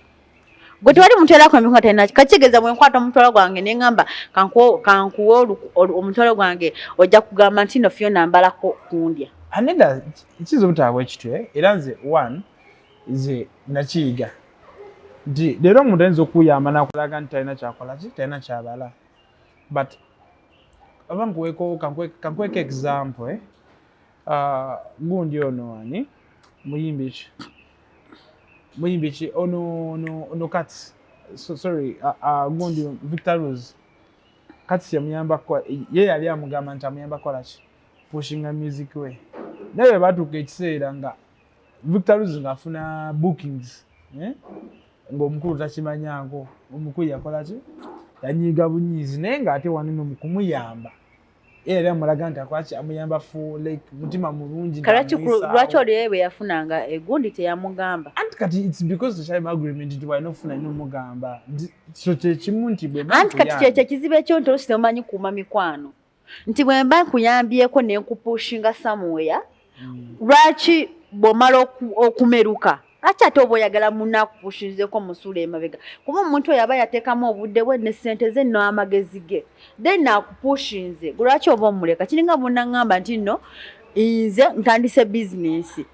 gwe tewali muntu era kwambi nga talina kakitegeeza bwe nkwata omutwalo gwange ne ngamba kankuwa omutwalo gwange ojja kugamba nti no Fiona mbalako kundya aneda kizo butaabwe ekitwe era nze nze nakiyiga nti leero omuntu ayinza okuyamba nakulaga nti talina kyakola ki talina kyabala but aba kankweka example gundi ono ani muyimbi ki ono Kats sorry gundi Victor Rose Kats yamuyambako ye yali amugamba nti amuyamba kola ki pushinga music we naye batuuka ekiseera nga Victor Luzinga afuna bookings ng'omukulu takimanyanko omukulu yakola ki yanyiga bunyiizi naye ng'ate wanino mu kumuyamba era mulaga nti akwaki amuyamba for like mutima mulungi lwaki oli bwe yafunanga egundi teyamugamba anti kati it's because the time agreement nti walina okufuna n'omugamba so kyekimu nti bwe anti kati kyekyo ekizibu ekyo nti olusi temumanyi kuuma mikwano nti bwe mba nkuyambyeko ne nkupushinga somewhere lwaki bw'omala okumeruka lwaki ate oba oyagala munno akupushinzeko musuula emabega kuba omuntu oyo aba yateekamu obudde bwe ne ssente ze n'amagezi ge then akupushinze lwaki oba omuleka kiringa bunnaŋŋamba nti nno nze ntandise bizinensi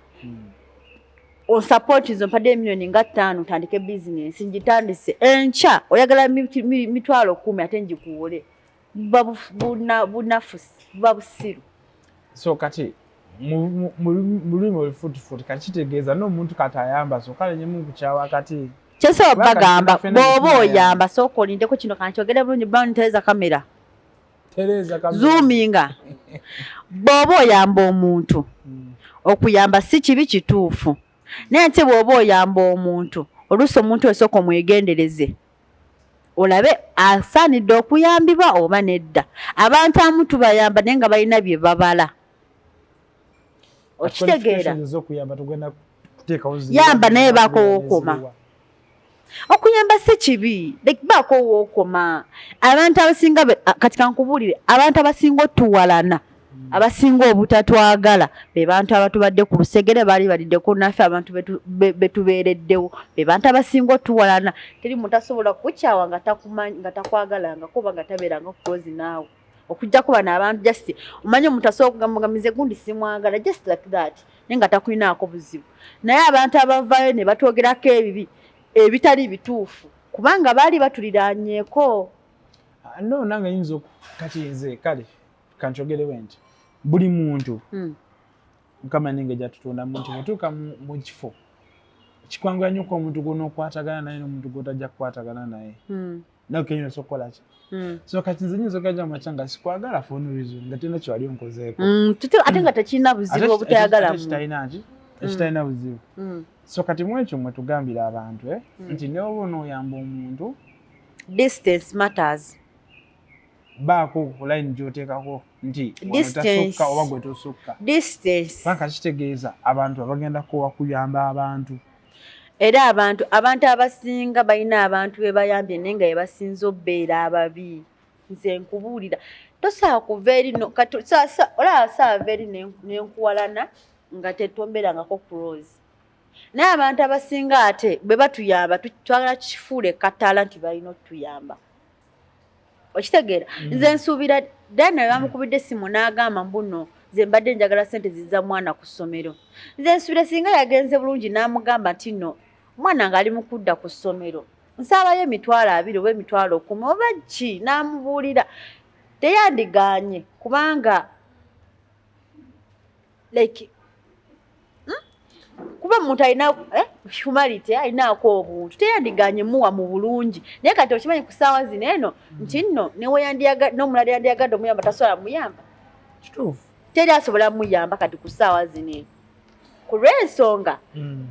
osupport nzo mpadde emiliyoni nga 5 ntandike bizinensi ngitandise enkya oyagala mitwalo 10 ate ngikuwole bunafusi buba busiru so kati mulimi olufuutifuuti kati kitegeeza n'omuntu kati ayamba so kale nyemu nkukyawa kati kyesooba bagamba bw'oba oyamba sooka olindeko kino kankyogere bulungi bani tereza kamera zoominga bw'oba oyamba omuntu okuyamba si kibi kituufu naye ate bw'oba oyamba omuntu oluusi omuntu osooka omwegendereze olabe asaanidde okuyambibwa oba nedda abantu amu tubayamba naye nga balina bye babala okitegeera yamba naye baako wookoma okuyamba si kibi baako wookoma abantu abasinga kati kankubuulire abantu abasinga otuwalana abasinga obutatwagala be bantu abatubadde ku lusegere baali baliddeko naffe abantu betubeereddewo be bantu abasinga otuwalana teri muntu asobola kukukyawa nga takwagalanga kuba nga tabeeranga kukozi naawe okujjako bano abantu just omanyi omuntu asobola okugambagamiza gundi simwagala just like that naye nga takulinaako buzibu naye abantu abavaayo ne batwogerako ebibi ebitali bituufu kubanga baali batuliraanyeeko no nange yinza kati nze kale kanchogerewe nti buli muntu mukama ninge jatutunda muntu mutuuka mu kifo kikwangula nnyo omuntu gw'ona okwatagana naye n'omuntu gw'otajja kukwatagana naye nawe kenyina sokola ki so kati nze nyinza okajja mu makyanga sikwagala for no reason nga tena kyewali onkozeeko ate nga tekirina buzibu obutayagala ekitalina buzibu so kati mwekyo mwe tugambira abantu nti ne oba onooyamba omuntu distance matters baako line gy'oteekako nti tasukka oba gwe tosukka paka kitegeeza abantu abagenda kuyamba abantu era abantu abasinga balina abantu be bayambye naye nga ye basinza obbeera ababi nze nkubuulira tosaa kuva eri olaba saava eri nenkuwalana nga tetomberangako close naye abantu abasinga ate bwe batuyamba twagala kifuule katala nti balina otuyamba okitegeera nze nsuubira ddala naye bamukubidde essimu n'agamba mbuno nze mbadde njagala ssente zizza mwana ku ssomero nze nsuubira singa yagenze bulungi n'amugamba nti nno mwana ng'ali mu kudda ku ssomero nsaabayo emitwalo 2 oba emitwalo 10 oba ki n'amubuulira teyandigaanye kubanga like kuba omuntu alina humanity alinaako obuntu teyandigaanye muwa mu bulungi naye kati okimanyi ku ssaawa zino eno nti nno n'omulala yandiyagadde omuyamba tasobola muyamba kituufu teri asobola muyamba kati ku ssaawa zino eno ku lw'ensonga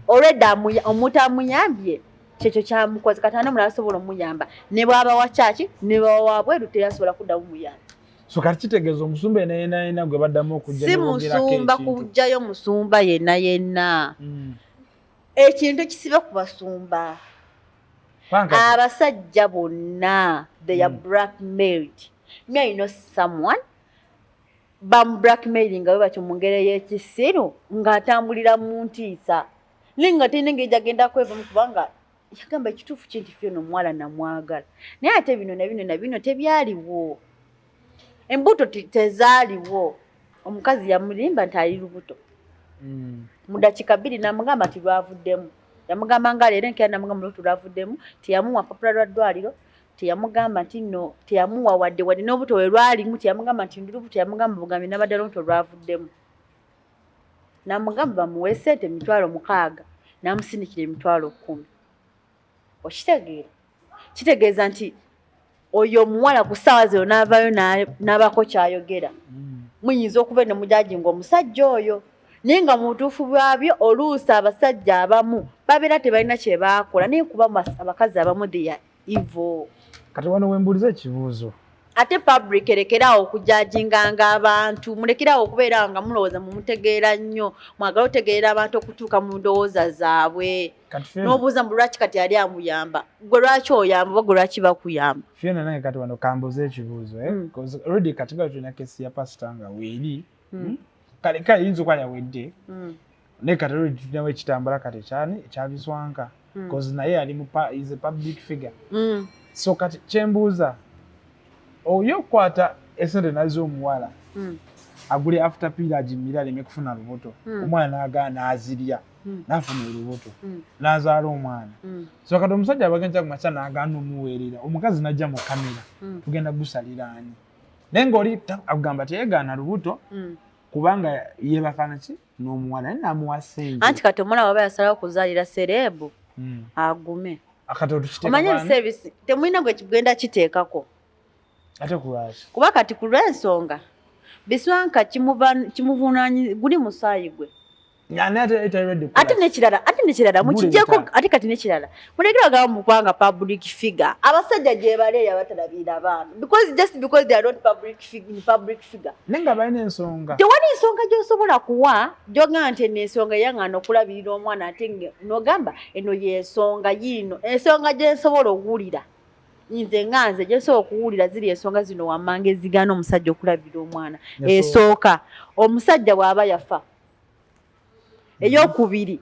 olwedda omuntu amuyambye kyekyo kyamukoze kati ane omulala asobola omuyamba ne bw'aba wakyaki ne bw'aba wabweru teri asobola kuddamu muyamba so kati kitegeeza omusumba yenna gwe baddamu okujja si musumba kujjayo musumba yenna ekintu kisibe ku basumba abasajja bonna they are blackmailed me I know someone blackmailing we batyo mu ngeri y'ekisiru ng'atambulira mu ntiisa ninga tinenge jagenda kwevamu kubanga yagamba ekituufu kinti fyono omuwala namwagala naye ate bino tebyaliwo embuto tezaaliwo omukazi yamulimba nti ali lubuto mu dakiika 2 n'amugamba nti lwavuddemu yamugamba nga leero enkera n'amugamba lubuto lwavuddemu teyamuwa papula lwa ddwaliro teyamugamba nti nno teyamuwa wadde n'obuto we lwalimu teyamugamba nti ndi lubuto yamugamba bugambi n'abadde lubuto lwavuddemu n'amugamba bamuwe ssente 6,000 n'amusindikira 10,000 okitegeera kitegeeza nti oyo omuwala ku ssaawa zino n'avaayo n'abako kyayogera muyinza okuba ne mujaji ng'omusajja oyo Ninga mutuufu bwabyo oluusi abasajja abamu babeera tebalina kye baakola naye kuba abakazi abamu they are evil. Kati wano wembuliza ekibuuzo. Ate public erekerawo okujajinganga abantu, mulekerawo okubeera nga mulowooza mumutegeera nnyo, mwagala otegeera abantu okutuuka mu ndowooza zaabwe. N'obuuza mbu lwaki kati yali amuyamba, gwe lwaki oyamba oba gwe lwaki bakuyamba. Fiona nange kati wano kambuza ekibuuzo because already katika tulina kesi ya pastor nga weeri kale yinza okuba yawedde naye kati already tulinawo ekitambala kati ekyabiswanka because naye ali is a public figure. So kati kyembuuza oyo kwata esente nazo omuwala agule after pillage mira aleme kufuna lubuto omwana n'agaana azirya n'afuna olubuto n'azaala omwana. So kati omusajja abagenza ku makya n'agaana omuweerera omukazi n'ajja mu kamera tugenda gusalira ani naye ng'oli agamba teyeegaana lubuto kubanga yeebakana ki n'omuwala naye n'amuwa sente. Anti kati omwana waba yasalawo okuzaalira serebu agume omanyi service temulina gwe kigenda kiteekako ate kulwaki kuba kati ku lw'ensonga Biswanka kimuvunaanyi guli musaayi gwe ate nekirala mukijjeko ate kati nekirala mulekera gamba mukubanga public figure abasajja gye baleeya batalabira abaana just because they are not public figure nenga balina ensonga tewali ensonga gy'osobola kuwa gy'ogamba nti eno ensonga yaŋŋaana okulabirira omwana ate n'ogamba eno y'ensonga yiino ensonga gye nsobola okuwulira nze nganze gye nsobola okuwulira ziri ensonga zino wammanga ezigaana omusajja okulabirira omwana esooka omusajja bw'aba yafa ey'okubiri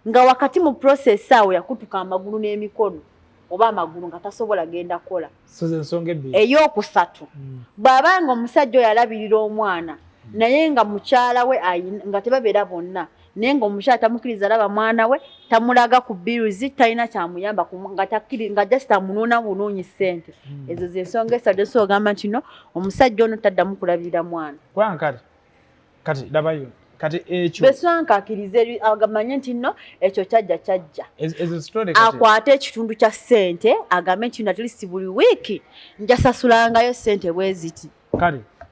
nga wakati mu process awo yakutuka amagulu n'emikono oba amagulu nga tasobola genda kola ey'okusatu bw'abanga omusajja oyo alabirira omwana naye nga mukyala we nga tebabeera bonna naye ng'omukyala tamukkiriza alaba mwana we tamulaga ku biruzi talina kyamuyamba nga just amunuuna bunuunyi ssente ezo z'ensonga esatu esobola ogamba nti no omusajja ono taddamu kulabirira mwana kati labayo kati ekyo Beswanka akkirize agamanye nti no ekyo kyajja akwate ekitundu kya ssente agambe nti at least buli wiiki njasasulangayo ssente bwe ziti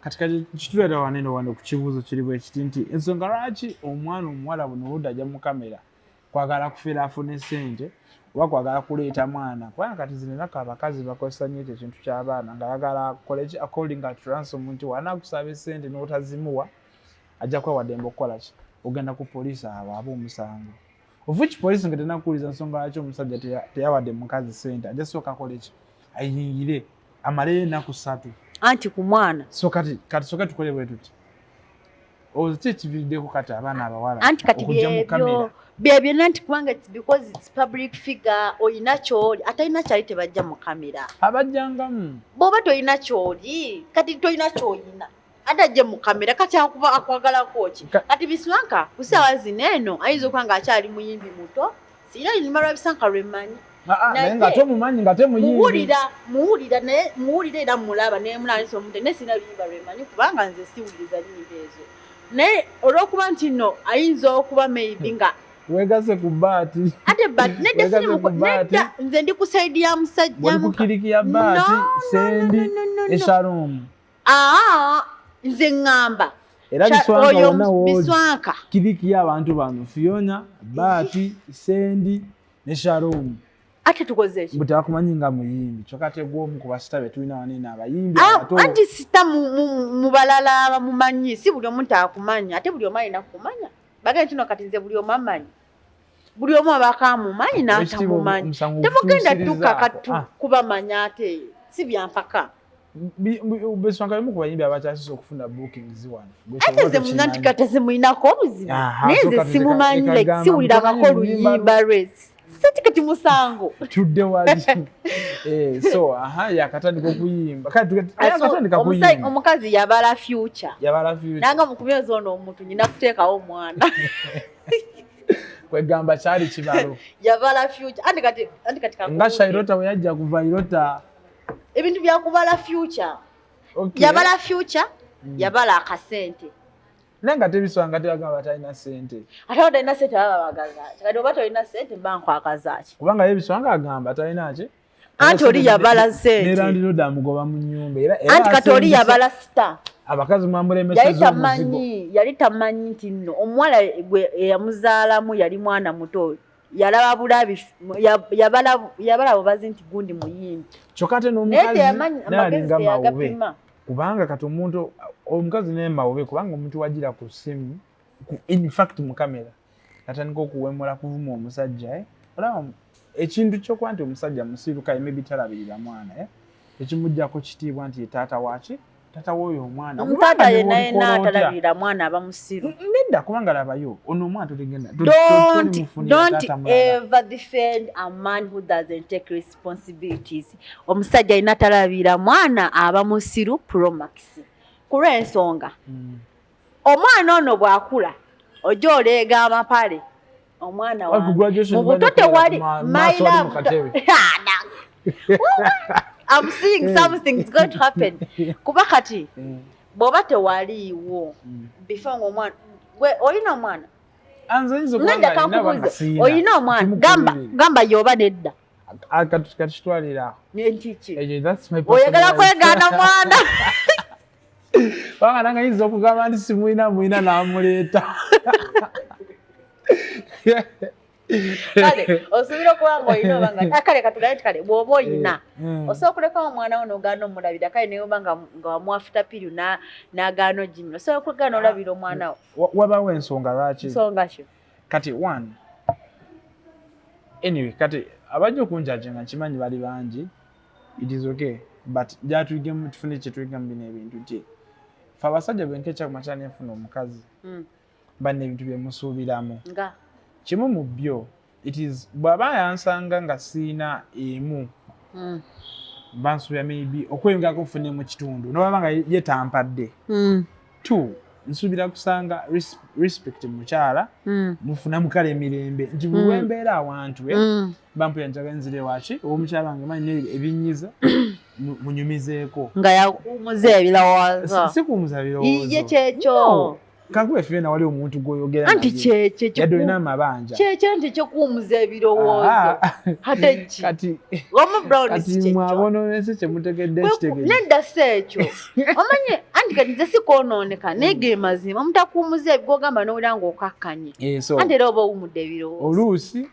kati kitulera wanene wano ku kibuuzo kiri bwe kiti nti ensonga lwaki omwana omuwala buno budda ajja mu kamera kwagala kufiira afune ssente oba kwagala kuleeta mwana kubanga kati zino ennaku abakazi bakozesa nnyo ekyo ekintu ky'abaana ng'ayagala akole ki according to ransom nti wanaakusaba essente n'otazimuwa ajja kuwa wadde okukola ki ogenda ku poliisi awo aba omusango of which poliisi nga tenakuwuliza nsonga lwaki omusajja teyawadde mukazi ssente ajja sooka akole ki ayingire amaleyo ennaku 3 anti ku mwana so kati soka tukole bwe tuti kiviiriddeko kati abaana abawala anti kati byebyo nanti kubanga because it's public figure oyina kyoli atalina kyali tebajja mu kamera abajjangamu bw'oba toyina kyoli kati toyina kyoyina adajje mu kamera kati akuba akwagalako ki kati Biswanka ku ssaawa zino eno ayinza okuba nga akyali muyimbi muto sira limba lwa Biswanka lwemanyi naye nga tomumanyi nga temuyimbi muwulira era mulaba naye mulanisa omuntu naye sina luyimba lwemanyi kubanga nze siwuliriza nnyimba ezo naye olw'okuba nti no ayinza okuba maybe nga wegase ku baati ate nedda nze ndi ku saidi ya musajja wali ku kiriki ya baati sendi esharumu nze ngamba era Biswanka kiriki y'abantu bano Fiona baati sendi ne sharumu ate tukoze ki butakumanyi nga muyimbi kyokka tegwomu ku basita be tulina wanene abayimbi anti sita mu balala bamumanyi si buli omuntu akumanya ate buli omu alina kumanya bagende kino kati nze buli omu amanyi buli omu abaka amumanyi n'atamumanyi temugenda tukaka kubamanya ate si byampaka Biswanka bimu ku bayimbi abakyasisa okufuna bookings wano ate nze munanti kati zimulinako obuzibu naye nze simumanyi siwulirakako oluyimba lwesi sati kati musango tudde wali so yakatandika okuyimba omukazi yabala future nanga mukumyoza ono omuntu nyina kuteekawo omwana kwegamba kyali kibalo yabala future anti kati nga Shairota we yajja kuva Irota ebintu byakubala future yabala future yabala akasente nenga tebiswanga tebagamba talina ssente ate talina ssente baba bagazaaki kati oba tolina ssente banko akazaaki kubanga yebiswanga agamba talina ki anti oli yabala ssente nerandiroda amugoba mu nnyumba anti kati oli yabala star abakazi mwambulemeseza omuzigo. Yali tamanyi nti nno omuwala gwe eyamuzaalamu yali mwana muto. Yalaba bulabi yabala obazi nti gundi muyimbi. Kyokka ate n'omukazi nalinga mawube. Kubanga kati omuntu omukazi n'emawube kubanga omuntu wagira ku simu in fact mu kamera atandika okuwemula kuvuma omusajja olaba ekintu ky'okuba nti omusajja musiruka maybe talabirira mwana ekimujjako kitiibwa nti taata waaki taata w'oyo omwana omutaata yenna atalabirira mwana aba musiru nedda kubanga labayo ono omwana toligenda don't ever defend a man who doesn't take responsibilities. Omusajja yenna atalabirira mwana aba musiru promax kulw'ensonga omwana ono bw'akula ojja oleega amapale omwana wange mu buto tewali my love. I'm seeing something is going to happen. Kuba kati bw'oba tewaliiwo before ng'omwana olina omwana nedda kankubuuze olina omwana gamba y'oba nedda katitwalira nkiki oyagala kwegaana mwana wanga nanga yinza okugamba nti simuyina n'amuleeta kale osuubira okuba ng'olina obanga kale katulaye nti kale bw'oba oyina osobola okulekawo omwana wo n'ogaana omulabira kale naye oba nga wamuafuta piru n'agaana ogimira osobola okugaana olabira omwana wo wabawo ensonga lwaki nsonga ki kati one anyway kati abajja okunjajenga nkimanyi bali bangi it is okay but jatuyigemu tufune kyetuyigamu bino ebintu nti fe abasajja benkekyakuma nefuna omukazi banna ebintu byemusuubiramu nga kimu mu byo it is bw'aba yansanga nga siina emu bansuubira maybe okweyongako nfune mu kitundu nobaba nga ye tampadde two nsuubira kusanga respect mukyala mufuna mukala emirembe nti bulwembeera awantu bampuya njaga nzire waki omukyala wange manyi ebinyiza munyumizeeko nga yakumuza ebirowoozo sikumuza birowoozo ye kyekyo kakuba fena wali omuntu gwoyogera anti kyekyo yadolina amabanja kyekyo nti kyokumuza ebirowoozo ate ki kati kati mwabononese kyemutegedde kitegedde nedda si ekyo omanye anti kati nze sikwonooneka naye ge mazima omutakuumuza ebigogamba n'owulira ng'okakkanye anti era oba owumudde ebirowoozo oluusi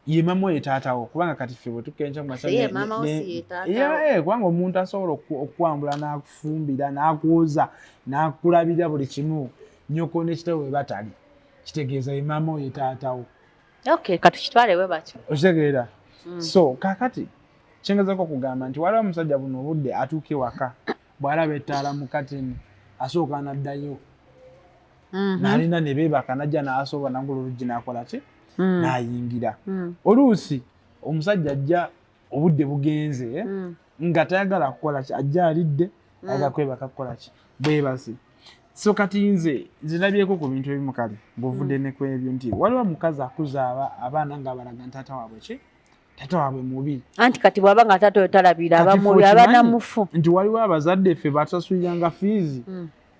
ye mama oyo taatawo kubanga kati ffe bwe tukenca kubanga omuntu asobola okukwambula n'akufumbira n'akwoza n'akulabira buli kimu nnyoko n'ekitabo we batali kitegeeza ye mama oyo taatawo kati kitwale we batyo okitegeera so kakati kyengezako okugamba nti waliwo omusajja buno obudde atuuka ewaka bw'alaba ettaala mu katini asooka n'addayo n'alina ne beebaka najja n'asooba nangula oluggi n'akola ki n'ayingira oluusi omusajja ajja obudde bugenze nga tayagala kukola ki ajja alidde ayagala kwebaka kukola ki bwebasi so kati nze nzirabyeko ku bintu ebimu kale ng'ovudde ne ku ebyo nti waliwo omukazi akuza abaana ng'abalaga ntaata waabwe ki taata waabwe mubi anti kati bw'aba nga taata oyo talabira abamubi abanamufu nti waliwo abazadde ffe basasuliranga fiizi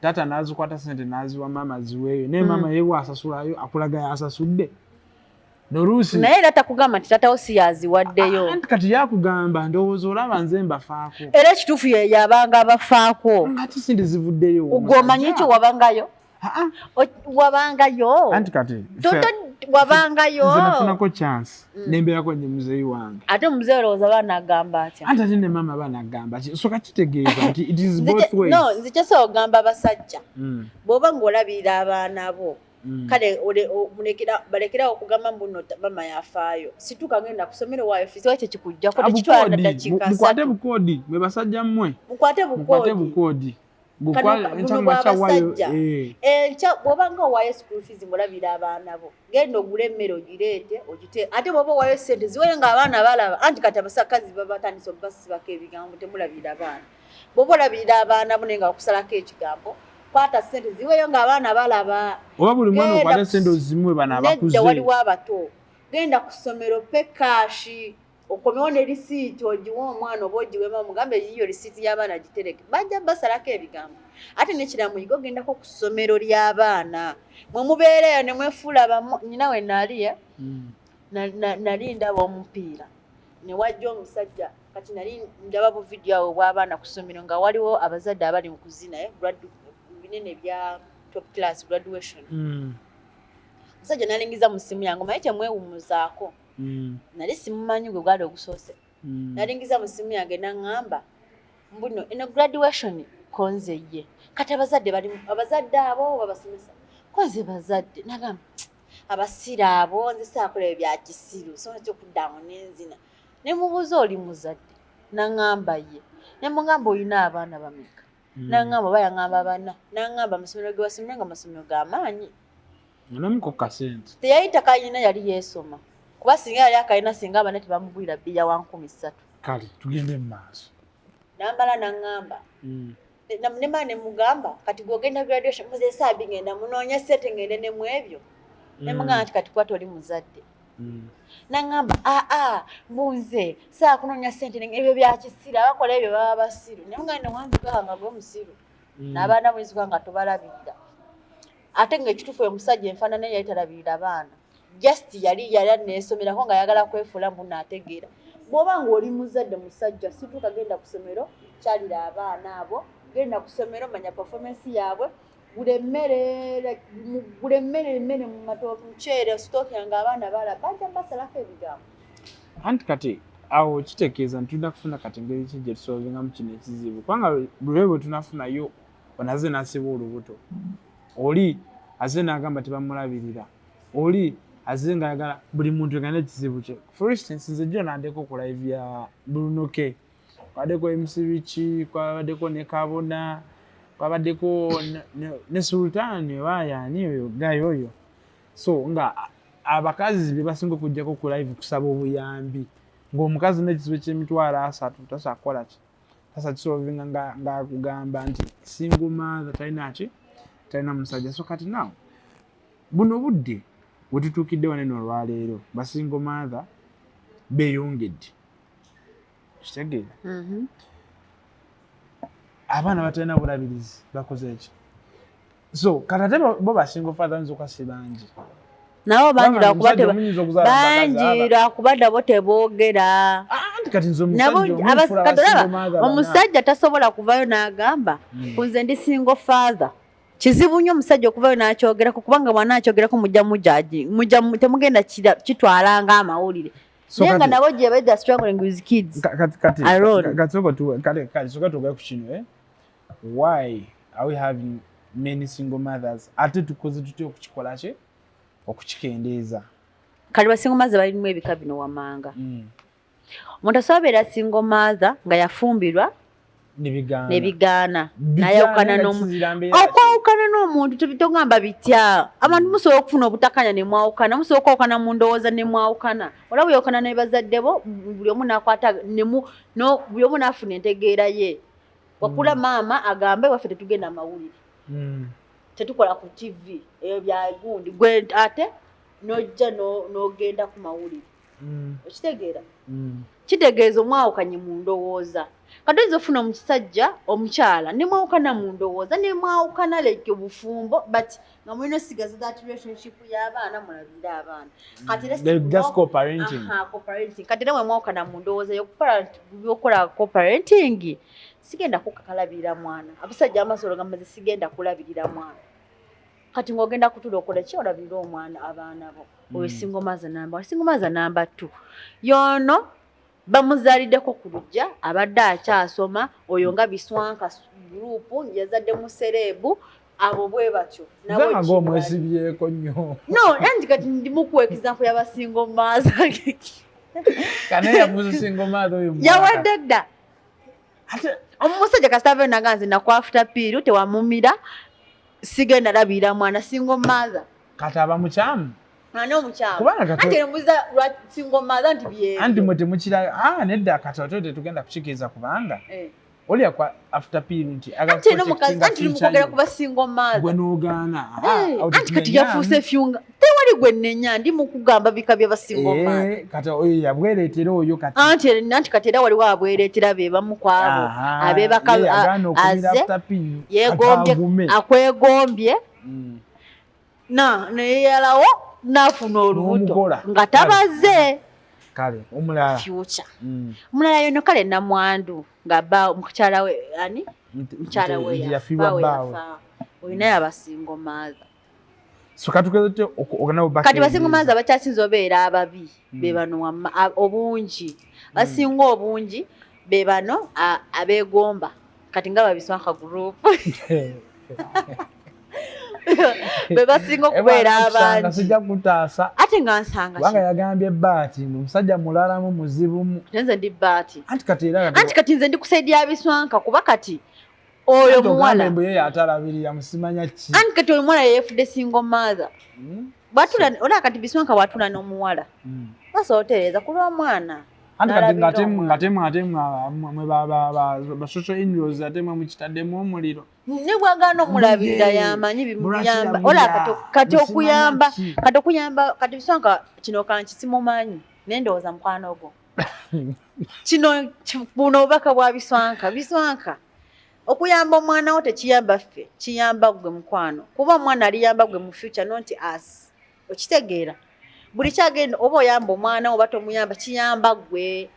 taata n'azikwata sente n'aziwa maama ziweeyo naye maama yeewa asasulayo akulaga yasasudde n'oluusi naye era takugamba nti taatawo si yaziwaddeyo anti kati yakugamba ndowooza olaba nze mbafaako era ekituufu ye yabanga abafaako ngati sente zivuddeyo ogwomanyi ki wabangayo wabangayo anti kati wabangayo nze nafunako chance nembeerako nje muzeeyi wange ate omuzeeyi olowooza baanagamba atya anti ate ne maama baanagamba ki soka kitegeeza nti it is both ways no nze kyosobola ogamba abasajja bw'oba ng'olabirira abaana bo kale balekerawo okugamba mbuno mama yafaayo situka ngenda kusomero waayo fizi wakyo kikujjako tekitwala na dakiika mukwate bukoodi mwe basajja mmwe mukwate bukoodi enkya bw'oba nga owaayo school fees mulabira abaana bo genda ogula emmere ogireete ogite ate bw'oba owaayo sente ziweyo ng'abaana balaba anti kati abasakazi babatandisa obasibako ebigambo temulabira abaana bw'oba olabirira abaana bo naye nga bakusalako ekigambo kwata sente ziweyo ng'abaana balaba oba buli mwana okwate sente ozimwe bana abakuze nedda waliwo abato genda ku ssomero pe kaashi okomewo ne lisiiti ogiwa omwana oba ogiwema omugambe yiyo lisiiti y'abaana gitereke bajja basalako ebigambo ate nekiramuyiga ogendako ku ssomero ly'abaana mwe mubeereyo ne mwefuula nyina we nali nali ndaba omupiira ne wajja omusajja kati nali ndaba bu video awo bw'abaana ku ssomero nga waliwo abazadde abali mu kuzina binene bya top class graduation. Musajja nalingiza mu ssimu yange maye kyemwewumuzaako. Nali simumanyi gwe gwali ogusoose. Nalingiza mu ssimu yange n'aŋŋamba mbuno eno graduation konze ye. Kati abazadde abo babasomesa. Konze bazadde nagamba abasira abo nze saakola ebya kisiru so nakyo kuddamu n'enzina. Ne mubuuza oli muzadde n'aŋŋamba ye. Ne mugamba olina abaana bameka. N'aŋŋamba bayaŋŋamba bana. N'aŋŋamba amasomero ge basomera nga amasomero g'amaanyi. Nnamuko kasente. Teyayita kayina yali yeesoma. Kuba singa yali akayina singa abaana tebamugulira bbiya wa 13. Kale tugende mu maaso. Nambala n'aŋŋamba. Ne maane mugamba kati gwogenda graduation muze saabi ngenda munoonya ssente ngende ne mu ebyo. Ne mugamba nti kati kwata oli muzadde. N'aŋŋamba mbunze saa kunoonya ssente ebyo bya kisira abakola ebyo baba basiru. Ne mugamba wanzika nga gwe musiru. N'abaana bwenzika nga tobalabirira. Ate ng'ekituufu omusajja enfaanana yali talabirira baana. Just yali neesomerako nga ayagala kwefuula mbuno ategeera. Bw'oba ng'oli muzadde musajja situuka genda ku ssomero kyalira abaana abo. Genda ku ssomero manya performance yaabwe. Gule mmere mu matooke muceere sitooki yange abaana bala bajja mbasalako ebigambo. Anti kati awo kitegeeza nti tulina kufuna kati engeri ki gye tusolvingamu kino ekizibu. Kubanga buli bwe tunafunayo onaze n'asiba olubuto. Oli aze n'agamba tebamulabirira. Oli aze ng'ayagala buli muntu ng'alina ekizibu kye. For instance nze jjo nandeko ku live ya Brunoke. Kwabaddeko MC kwabaddeko ne Kabona. Kwabaddeko ne Sultan waayani oyo gayo oyo. So nga abakazi be basinga okujjako ku live kusaba obuyambi. Ng'omukazi n'ekizibu ky'emitwalo 3 tasakola ki. Tasa kisolvinga nga kugamba nti single mother talina ki. Talina musajja. So kati nawo buno budde wetutuukidde waneno olwaleero basingle mother beeyongedde. Kitegeera? Abaana batalina bulabirizi bakoze eki. So kati ate bo basingle father nzo kasi bangi. Nabo bangi lwakubadde bo teboogera. Anti kati nzo omusajja omusajja tasobola kuvayo n'agamba nze ndi single father. Kizibu nnyo omusajja okuvayo n'akyogerako kubanga bwana akyogerako mujja temugenda kitwalanga amawulire. Naye nga nabo gye bajja struggling with kids. Kati soka tugaye ku kino why are we having many single mothers? Ate tukoze tutya okukikola ki? Okukikendeeza. Kati basingle mothers balimu ebika bino wammanga. Omuntu asobola single mother nga yafumbirwa nebigaana nayawukana n'omuntu togamba bitya. Abantu musobola okufuna obutakanya ne mwawukana, musobola okwawukana mu ndowooza ne mwawukana. Olaba bw'oyawukana ne bazadde bo buli omu n'akwata buli omu n'afuna entegeera ye. Wakula maama agambe waffe tetugenda amawulire. Tetukola ku TV eyo bya gundi gwe ate n'ojja n'ogenda ku mawulire. Okitegeera? Kitegeeza omwawukanye mu ndowooza. Kati oyinza ofuna omusajja omukyala ne mwawukana mu ndowooza ne mwawukana like obufumbo but nga mulina osigaza that relationship y'abaana mulabirira abaana. Kati just co-parenting. Co-parenting. Kati era mwawukana mu ndowooza y'okukola co-parenting sigenda kukakalabirira mwana. Abasajja amasolo gamaze sigenda kulabirira mwana. Kati ng'ogenda kutula okola ki olabirira omwana abaana bo. Oyo single mother number 2. Yono bamuzaliddeko ku lujja abadde akyasoma oyo nga biswanka gurupu yazadde mu serebu abo bwe batyo nawe ngo mwesibyeko nnyo. No anti kati ndimu ku example ya basingle mother kana yavuze single mother oyo yawadde dda ate omusajja kasitave naganze na kwa after period tewamumira sigenda labira mwana single mother kataba muchamu. Ano muchamu. Ate mbuza single mother anti biye. Anti mote mukira nedda katotote tugenda kukikiza kubanga. Oli akwa after period ate no mukazi anti mukogera kuba single mother. Gwe n'ogaana. Anti kati yafuse fyunga. Tewali gwe nenya ndi mukugamba bika bya basingle mother. Kati oyo yabweretera oyo kati. Anti kati era wali wabweretera be bamukwabo. Abebaka aze. Yegombye akwegombye. Na yalawo nafuna olubuto nga tabaze kale omulala future omulala yono kale namwandu ngaba mukyala we ani mukyala we yafiwa bawe oyina yabasingo maaza so katukeze okana obaka kati basingo maaza bakyasinza obeera ababi be bano obungi basinga obungi be bano abegomba kati nga babiswanka group beba singo kubeera abangi sijja kutaasa ate nga nsanga wanga yagambye baati omusajja mulala mu muzibu nze ndi baati anti kati nze ndi kusaidia biswanka kuba kati oyo muwala mbuye yatalabirira musimanya ki anti kati oyo muwala yefudde single mother batula ola kati biswanka watula n'omuwala basotereza kulwa mwana ngatemwe ba social injuries atemwe mukitaddemu omuliro ne bwagano mulabirira yamanyi bimuyamba ola kati okuyamba kati biswanka kino kanki simumanyi nendowooza mukwano gwo kino buno obubaka bwa biswanka okuyamba omwana wo tekiyamba ffe kiyamba gwe mukwano kuba omwana aliyamba gwe mu future not us okitegeera buli kyagenda oba oyamba omwana oba tomuyamba kiyamba gwe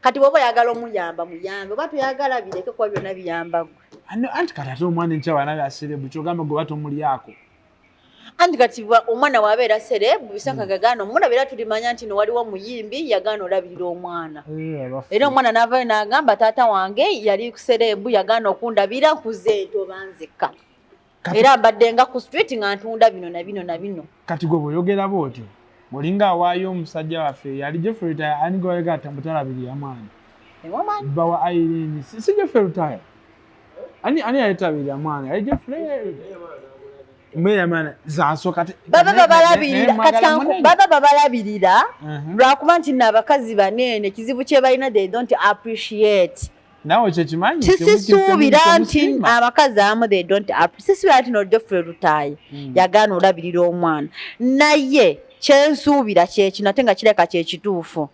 kati bwoba oyagala omuyamba muyambe oba toyagala bireke kuba byonna biyamba gwe anti kati ate omwana enkyawana byaserebu kyogamba gwe batomulyako anti kati omwana wabeera serebu bisaka gagano mulabira tulimanya nti no waliwo muyimbi yagana olabirira omwana era omwana navayo n'agamba taata wange yali kuserebu yagana okundabira nkuze tobanzeka era mbadde nga ku street nga ntunda bino na bino na bino kati gwe bw'oyogera bw'otyo mulinga awaayo omusajja waffe yali Jeffrey Rutaya anigowega mutalabirira mwana bawa Irene si Jeffrey Rutaya ani yayitabirira mwana yali Jeffrey Mwana zanso kati baba babalabirira lwakuba nti n'abakazi banene kizibu kye balina they don't appreciate nawe kyekimanyi sisuubira nti abakazi abamu they don't appreciate sisuubira nti no Jeffrey Rutaya yagaana olabirira omwana naye kyensuubira kyekino ate nga kireka kyekituufu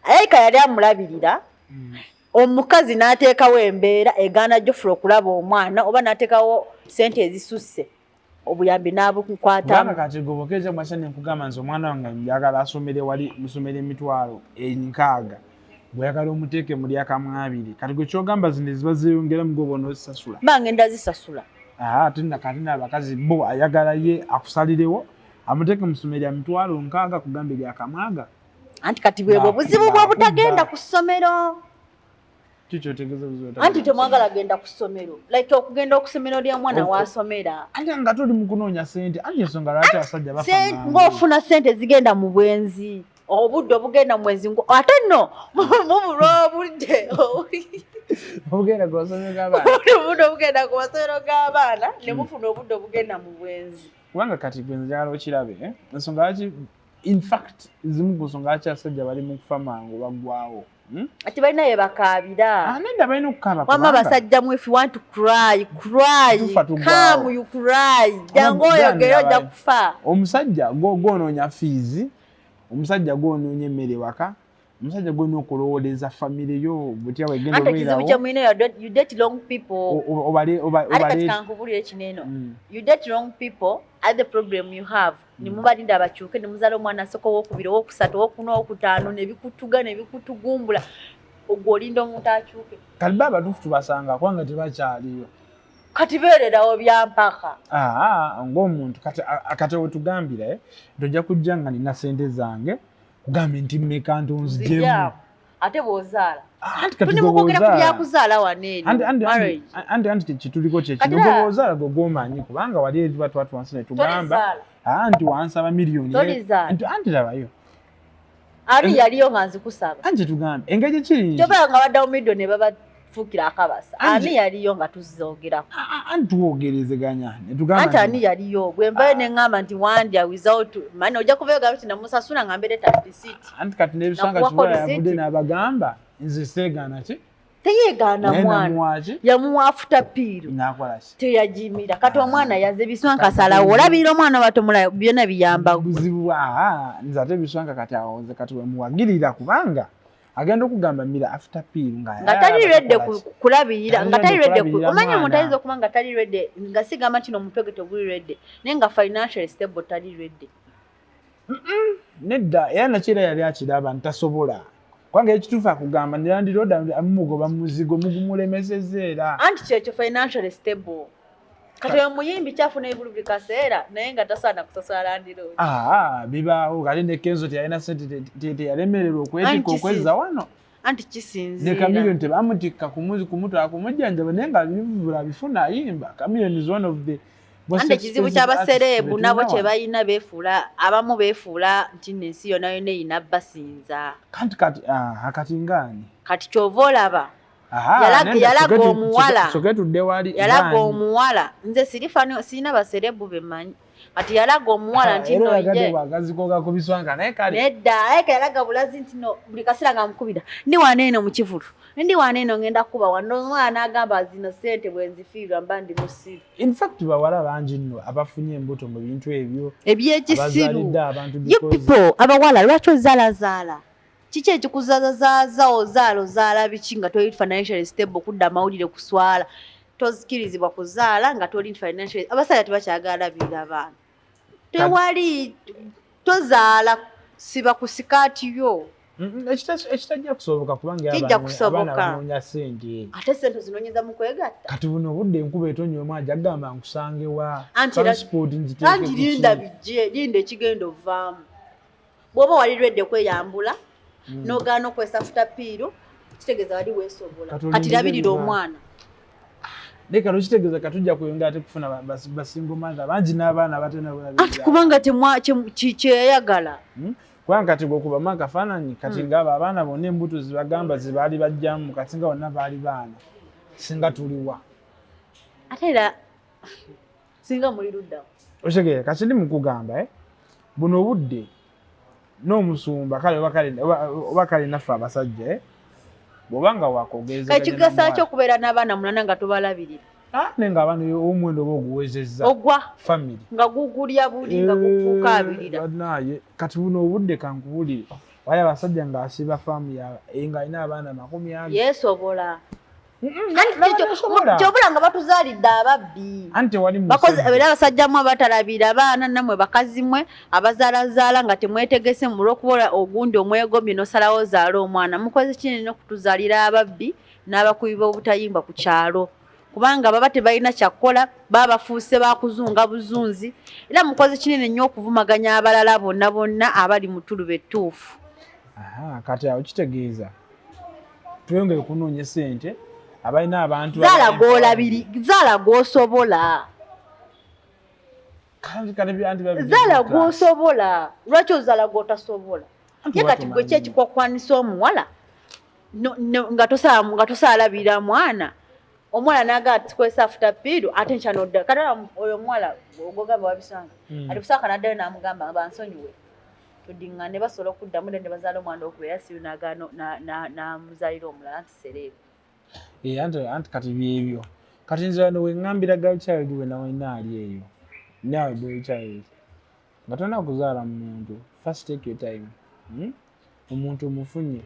Aika yali amulabirira omukazi n'ateekawo embeera egaana Jeffrey okulaba omwana oba n'ateekawo sente ezisusse obuyambi n'abukwatamu kati gobokeze mwasane nkugamba nti omwana wange njagala asomere wali musomere emitwalo 6 bweyagala omuteeke mu lyakamu 2 kati gwe kyogamba zino ziba zeeyongera mu gobono zisasula bangenda zisasula ate kati n'abakazi bo ayagala ye akusalirewo amuteeke mu ssomero ya mitwalo 6 kugamba eryakamaga anti kati bwebwo buzibu bw'obutagenda ku ssomero anti temwagala agenda ku ssomero like okugenda okusomero lya mwana wasomera anti nga tuli mu kunoonya sente anti ensonga lwaki abasajja bafa ng'ofuna sente zigenda mu bwenzi obudde obugenda mu mwezi ate nno mubulwa obudde obugenda ku masomero g'abaana obudde obugenda ku masomero g'abaana ne mufuna obudde obugenda mu bwenzi kubanga kati gwenzi njagala okirabe ensonga lwaki in fact zimu ku nsonga lwaki abasajja bali mu kufa mangu baggwawo ati balina ye bakaabira nenda balina okukaaba wama basajja mu if you want to cry come you cry jangu oyogere ojja kufa omusajja gwonoonya fiizi omusajja gwonoonya emmere waka omusajja gwolina okulowooleza famire yo butya wegenda obeerawo you date wrong people kankubulire kineno you date wrong people at the problem you have nimubalinda abakyuke nimuzaala omwana asooka owokubiri owokusatu owokuna owokutaano nebikutuga nebikutugumbula ogwo olinda omuntu akyuke kati baba tufu tubasanga kubanga tebakyaliyo kati beererawo byampaka ng'omuntu kati wetugambira tojja kujja nga nina sente zange kugambe nti mmeka ntonzijemu ate bw'ozaala tunimukwogera ku byakuzaala waneeni anti kituliko kyekino gwe bw'ozaala gwe gw'omanyi kubanga wali eri tuba twatwansi ne tugamba anti wansaba miliyoni anti labayo ani yaliyo nga nzikusaba anti tugambe engeri kiri tobala nga baddawo miliyoni ne babafuukira akabasa ani yaliyo nga tuzogerako anti tuwogerezeganya anti ani yaliyo gwe mbayo ne ŋŋamba nti wandya without mani ojja kuvayo gamba nti namusasula nga mbeere tatisiti anti kati n'ebisanga kibula yavudde n'abagamba nze seegaana ki teyeegaana mwana yamuwa afuta piiro teyajimira kati omwana yaze biswanka asalawo olabirira omwana batomula byonna biyamba buzibu nze ate biswanka kati awoze kati wemuwagirira kubanga agenda okugamba mira afuta piiro nga tali redde kulabirira nga tali redde omanyi omuntu ayinza okuba nga tali redde nga sigamba nti n'omutwe gwe teguli redde naye nga financially stable tali redde Nedda yana kira yali akiraba ntasobola. Kwange ekituufu akugamba ndirandira amugoba muzigo mugumulemesezza era. Anti kyekyo financially stable. Kati oyo muyimbi kyafuna ebulu buli kaseera naye nga tasaana kusasula landiroodi. Bibaawo kale ne Kenzo teyalina ssente teyalemererwa okwetika okwezza wano. Anti kisinziira. Ne Chameleone tebamutikka kumutwala kumujjanjaba naye nga bivula bifuna ayimba. Chameleone is one of the Ande kizibu ky'abasereebu nabo kye balina beefuula abamu beefuula nti n'ensi yonna yonna eyina basinza. Kati ngaani? Kati ky'ova olaba. Yalaga omuwala. Soketudde wali. Yalaga omuwala. Nze sirina basereebu bemanyi. Kati yalaga omuwala nti nno ye. Wagazikoga ku biswanga naye kale. Nedda yalaga bulazi nti no buli kaseera nga mukubira. Ndi wano eno mu kivulu. Ndi wano eno ngenda kuba wano omwana agamba zino ssente bwe nzifiirwa mba ndi musiru. In fact bawala bangi nno abafunye embuto mu bintu ebyo. Ebyekisiru. You people abawala lwaki ozaalazaala? Kiki ekikuzaalazaaza ozaala biki nga toli financially stable kudda amawulire kuswala tozikirizibwa kuzaala nga toli financially abasajja tebakyagala birira abaana tewali tozaala siba ku sikaati yo ekitajja kusoboka kubanga abaana banoonya ssente ate ssente zinoonyeza mu kwegatta kati buno obudde enkuba etonnya omu ajja kugamba nkusangewa transport linda bijje linda ekigenda ovaamu bw'oba walirwedde kweyambula n'ogaana okwesafuta piiru kitegeeza wali weesobola kati labirira omwana leka lukitegeeza katujja kweyongera ate kufuna basingo manza bangi n'abaana abatena anti kubanga kyeyayagala kubanga kati bw'okubamu akafaananyi kati ng'abo abaana bonna embuto zibagamba zibaali bajjamu kati nga bonna baali baana singa tuliwa ate era singa muli luddawo okitegeera kati ndi mukugamba buno obudde n'omusumba kale oba kale naffe abasajja bw'obanga wakogereza ekigasa ky'okubeera n'abaana munana nga tobalabirira nenga abaana omuwendo oba oguwezezza ogwa family nga gugulya buli nga gukukaabirira naye kati buno obudde kankubulire wali abasajja ng'asiba faamu nga alina abaana 20 yeesobola kyobula nga batuzaalidde ababbi era abasajjamu abatalabira abaana nammwe bakazi mwe abazaalazaala nga temwetegese mu lw'okuba ogundi omwegomye n'osalawo zaala omwana mukoze kinene okutuzaalira ababbi n'abakubi b'obutayimba ku kyalo kubanga baba tebalina kyakukola baba bafuuse bakuzunga buzunzi era mukoze kinene nnyo okuvumaganya abalala bonna bonna abali mu tuluba ettuufu kati awo kitegeeza tweyongere kunoonya ssente abalina abantu zaala gw'olabiri zaala gw'osobola zaala gw'osobola lwaki ozaala gw'otasobola ye kati gwe ki ekikwakkwanisa omuwala nga tosaalabira mwana omwana n'agamba tikwesa afuta piiru ate nkyanodda katala oyo omuwala ogogamba wabisanga ati kusaka naddayo n'amugamba bansonyiwe tuddiŋŋane basobola okuddamu ne bazaala omwana okubeera siru n'amuzaalira omulala nti sereebu anti kati byebyo kati nze wano weŋŋambira girlchild we nawalina ali eyo nawe boychild nga tolina kuzaala mu muntu first take your time omuntu omufunye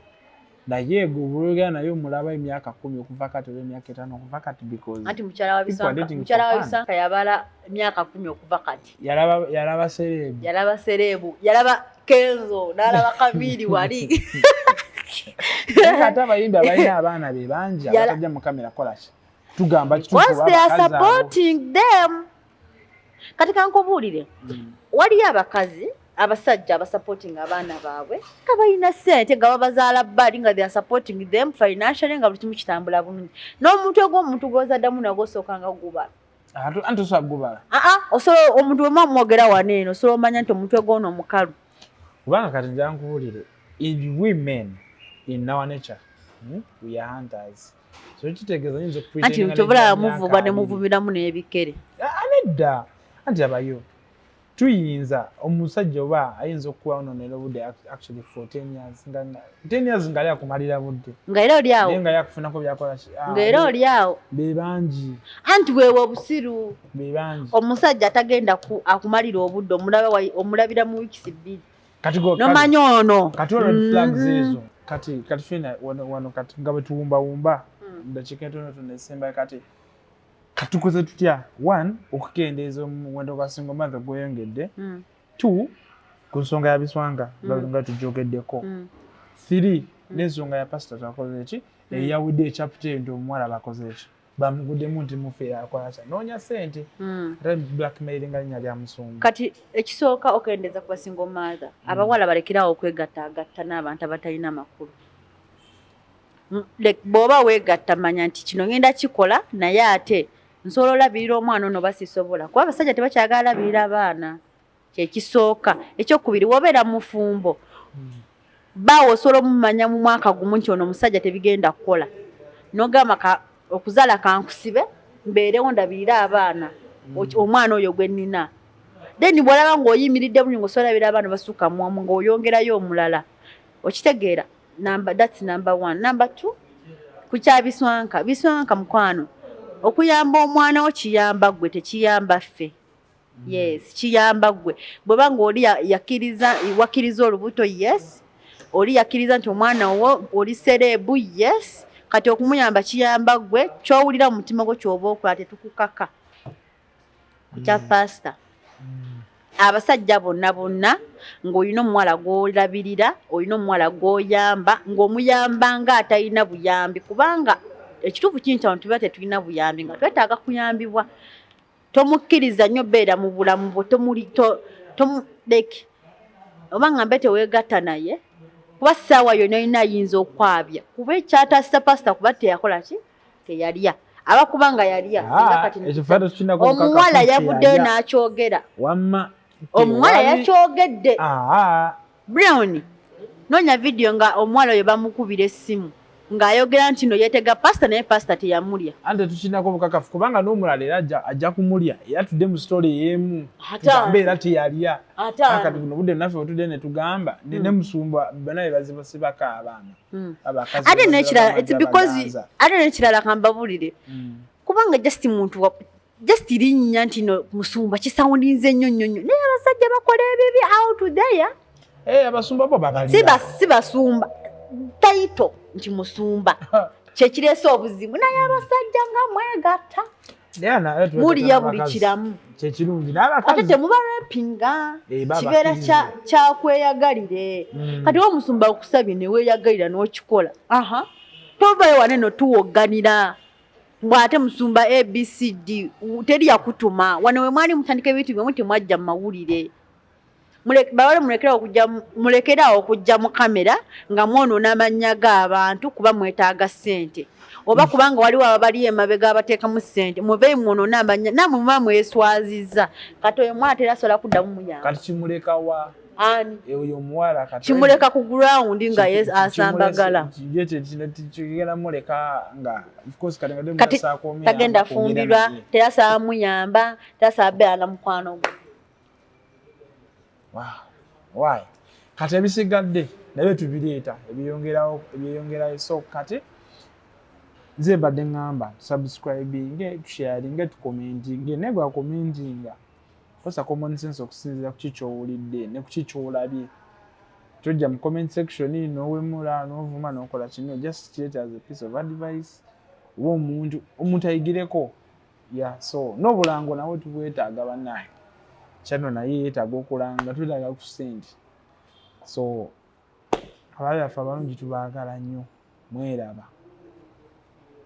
naye gwe obulogera naye omulaba emyaka 10 okuva kati oba emyaka 5 okuva kati because anti mukyala wa bisanka yabala emyaka 10 okuva kati yalaba sereebu yalaba Kenzo n'alaba Kamili wali ate abayimbi abalina abaana be bangi abatajja mu kamera kolaki tugamba kituufu they are supporting them kati kankubuulire waliyo abakazi abasajja abasupporting abaana baabwe nga balina ssente nga babazaala bbali nga they are supporting them financially nga buli kimu kitambula bulungi n'omuntu ogw'omuntu gw'ozaddamu nagwo osooka nga gubala anti osobola gubala osobola omuntu wema mwogera wano eno osobola omanya nti omuntu egw'ono omukalu kubanga kati njankubuulire women in our nature we are hunters so kitegeeza nyinza anti kyobula muvuba ne muvumiramu n'ebikere nedda anti abayo tuyinza omusajja oba ayinza okuba ononera obudde actually for 10 years 10 years nga yakumalira budde nga era oli awo nga yakufunako byakola nga era oli awo be bangi anti weewe obusiru be bangi omusajja atagenda akumalira obudde omulabira mu wiikisi 2 kati nomanyi ono kati red flags ezo kati fina wano kati nga bwe tuwumbawumba dakiika entono tunesemba kati katukoze tutya 1 okukendeeza omuwendo gwa single mother gweyongedde 2 ku nsonga ya biswanga nga tujogeddeko 3 n'ensonga ya pastor twakoze eki eyawudde ekyapute nti omuwala bakoze eki bamuguddemu nti mufeera akola kya noonya ssente ate blackmail nga linnya lya musumba. Kati ekisooka okendeza ku basingo mother abawala balekerawo okwegattagatta n'abantu abatalina makulu. Bw'oba weegatta manya nti kino ngenda kikola naye ate nsobola olabirira omwana ono basisobola kuba abasajja tebakyagala labirira abaana kyekisooka. Ekyokubiri wobeera mufumbo baawo osobola omumanya mu mwaka gumu nti ono omusajja tebigenda kukola n'ogamba okuzaala kankusibe mbeerewo ndabirira abaana omwana oyo gwe nnina. Then bw'olaba ng'oyimiridde bulungi osobola labirira abaana basukka mu omu ng'oyongerayo omulala okitegeera. That's number 1. Number 2 kukya biswanka mukwano okuyamba omwana wo kiyamba gwe tekiyamba ffe. Yes kiyamba gwe bw'oba ng'oli wakkiriza olubuto yes oli yakkiriza nti omwana wo oli serebu yes kati okumuyamba kiyamba gwe kyowulira mu mutima gwo kyoba okola tetukukaka kukya pastor. Abasajja bonna ng'olina omuwala gw'olabirira olina omuwala gw'oyamba ng'omuyamba nga atalina buyambi kubanga ekituufu kinti abantu tuba tetulina buyambi nga twetaaga kuyambibwa. Tomukkiriza nnyo beera mu bulamu bwo oba ngambe teweegatta naye kuba ssaawa yonna yina ayinza okwabya kuba ekyataasa pastor kuba teyakola ki teyalya aba kubanga yalya omuwala yavuddeyo n'akyogera omuwala yakyogedde Brown noonya vidiyo nga omuwala oyo bamukubira essimu ng'ayogera nti no yeetega pastor naye pastor teyamulya. Ante tukinako obukakafu kubanga n'omulala era ajja kumulya era tudde mu story y'emu mbeera teyalya kati buno budde naffe otudde ne tugamba ne musumba banaye bazibasibako abaana abakazi ate n'ekirala kambabulire kubanga just muntu just linnya nti no musumba kisawundinze nnyo naye abasajja bakola ebibi out there abasumba bo babali si basumba taito nti musumba kyekireese obuzibu naye abasajja nga mwegatta mulya buli kiramu kyekirungi ate temuba rapinga kibeera kyakweyagalire kati omusumba okusabye neweeyagalira n'okikola tovayo wane notuwogganira bw'ate musumba abcd teri yakutuma wano we mwali mutandika ebintu byomwe temwajja mu mawulire bawale mulekerawo okujja mu kamera nga mwonoona amannya g'abantu kuba mwetaaga ssente oba kubanga waliwo ababali emabega abateekamu ssente muveeyo mwonoona amannya namwe muba mweswazizza kati oyo mwana tera asobola kuddamu muyamba. Kati kimulekawa ani oyo omuwala kati kimuleka ku ground nga asambagala kigenda muleka nga of course kati tagenda fumbirwa terasobola muyamba terasobola beera na mukwano gwe. Why? Kati ebisigadde nabyo tubireeta ebyeyongerayo so kati nze mbadde ngamba subscribing sharing commenting negwa commenting kosa common sense okusinziira ku kikyowulidde ne ku kikyolabye tojja mu comment section n'owemula n'ovuma n'okola kino just treat as a piece of advice omuntu ayigireko so n'obulango nawe tubwetaaga bannaye chano naye yeetaaga okulanga twetaaga ku ssente so abaali baffe abalungi tubaagala nnyo mweraba.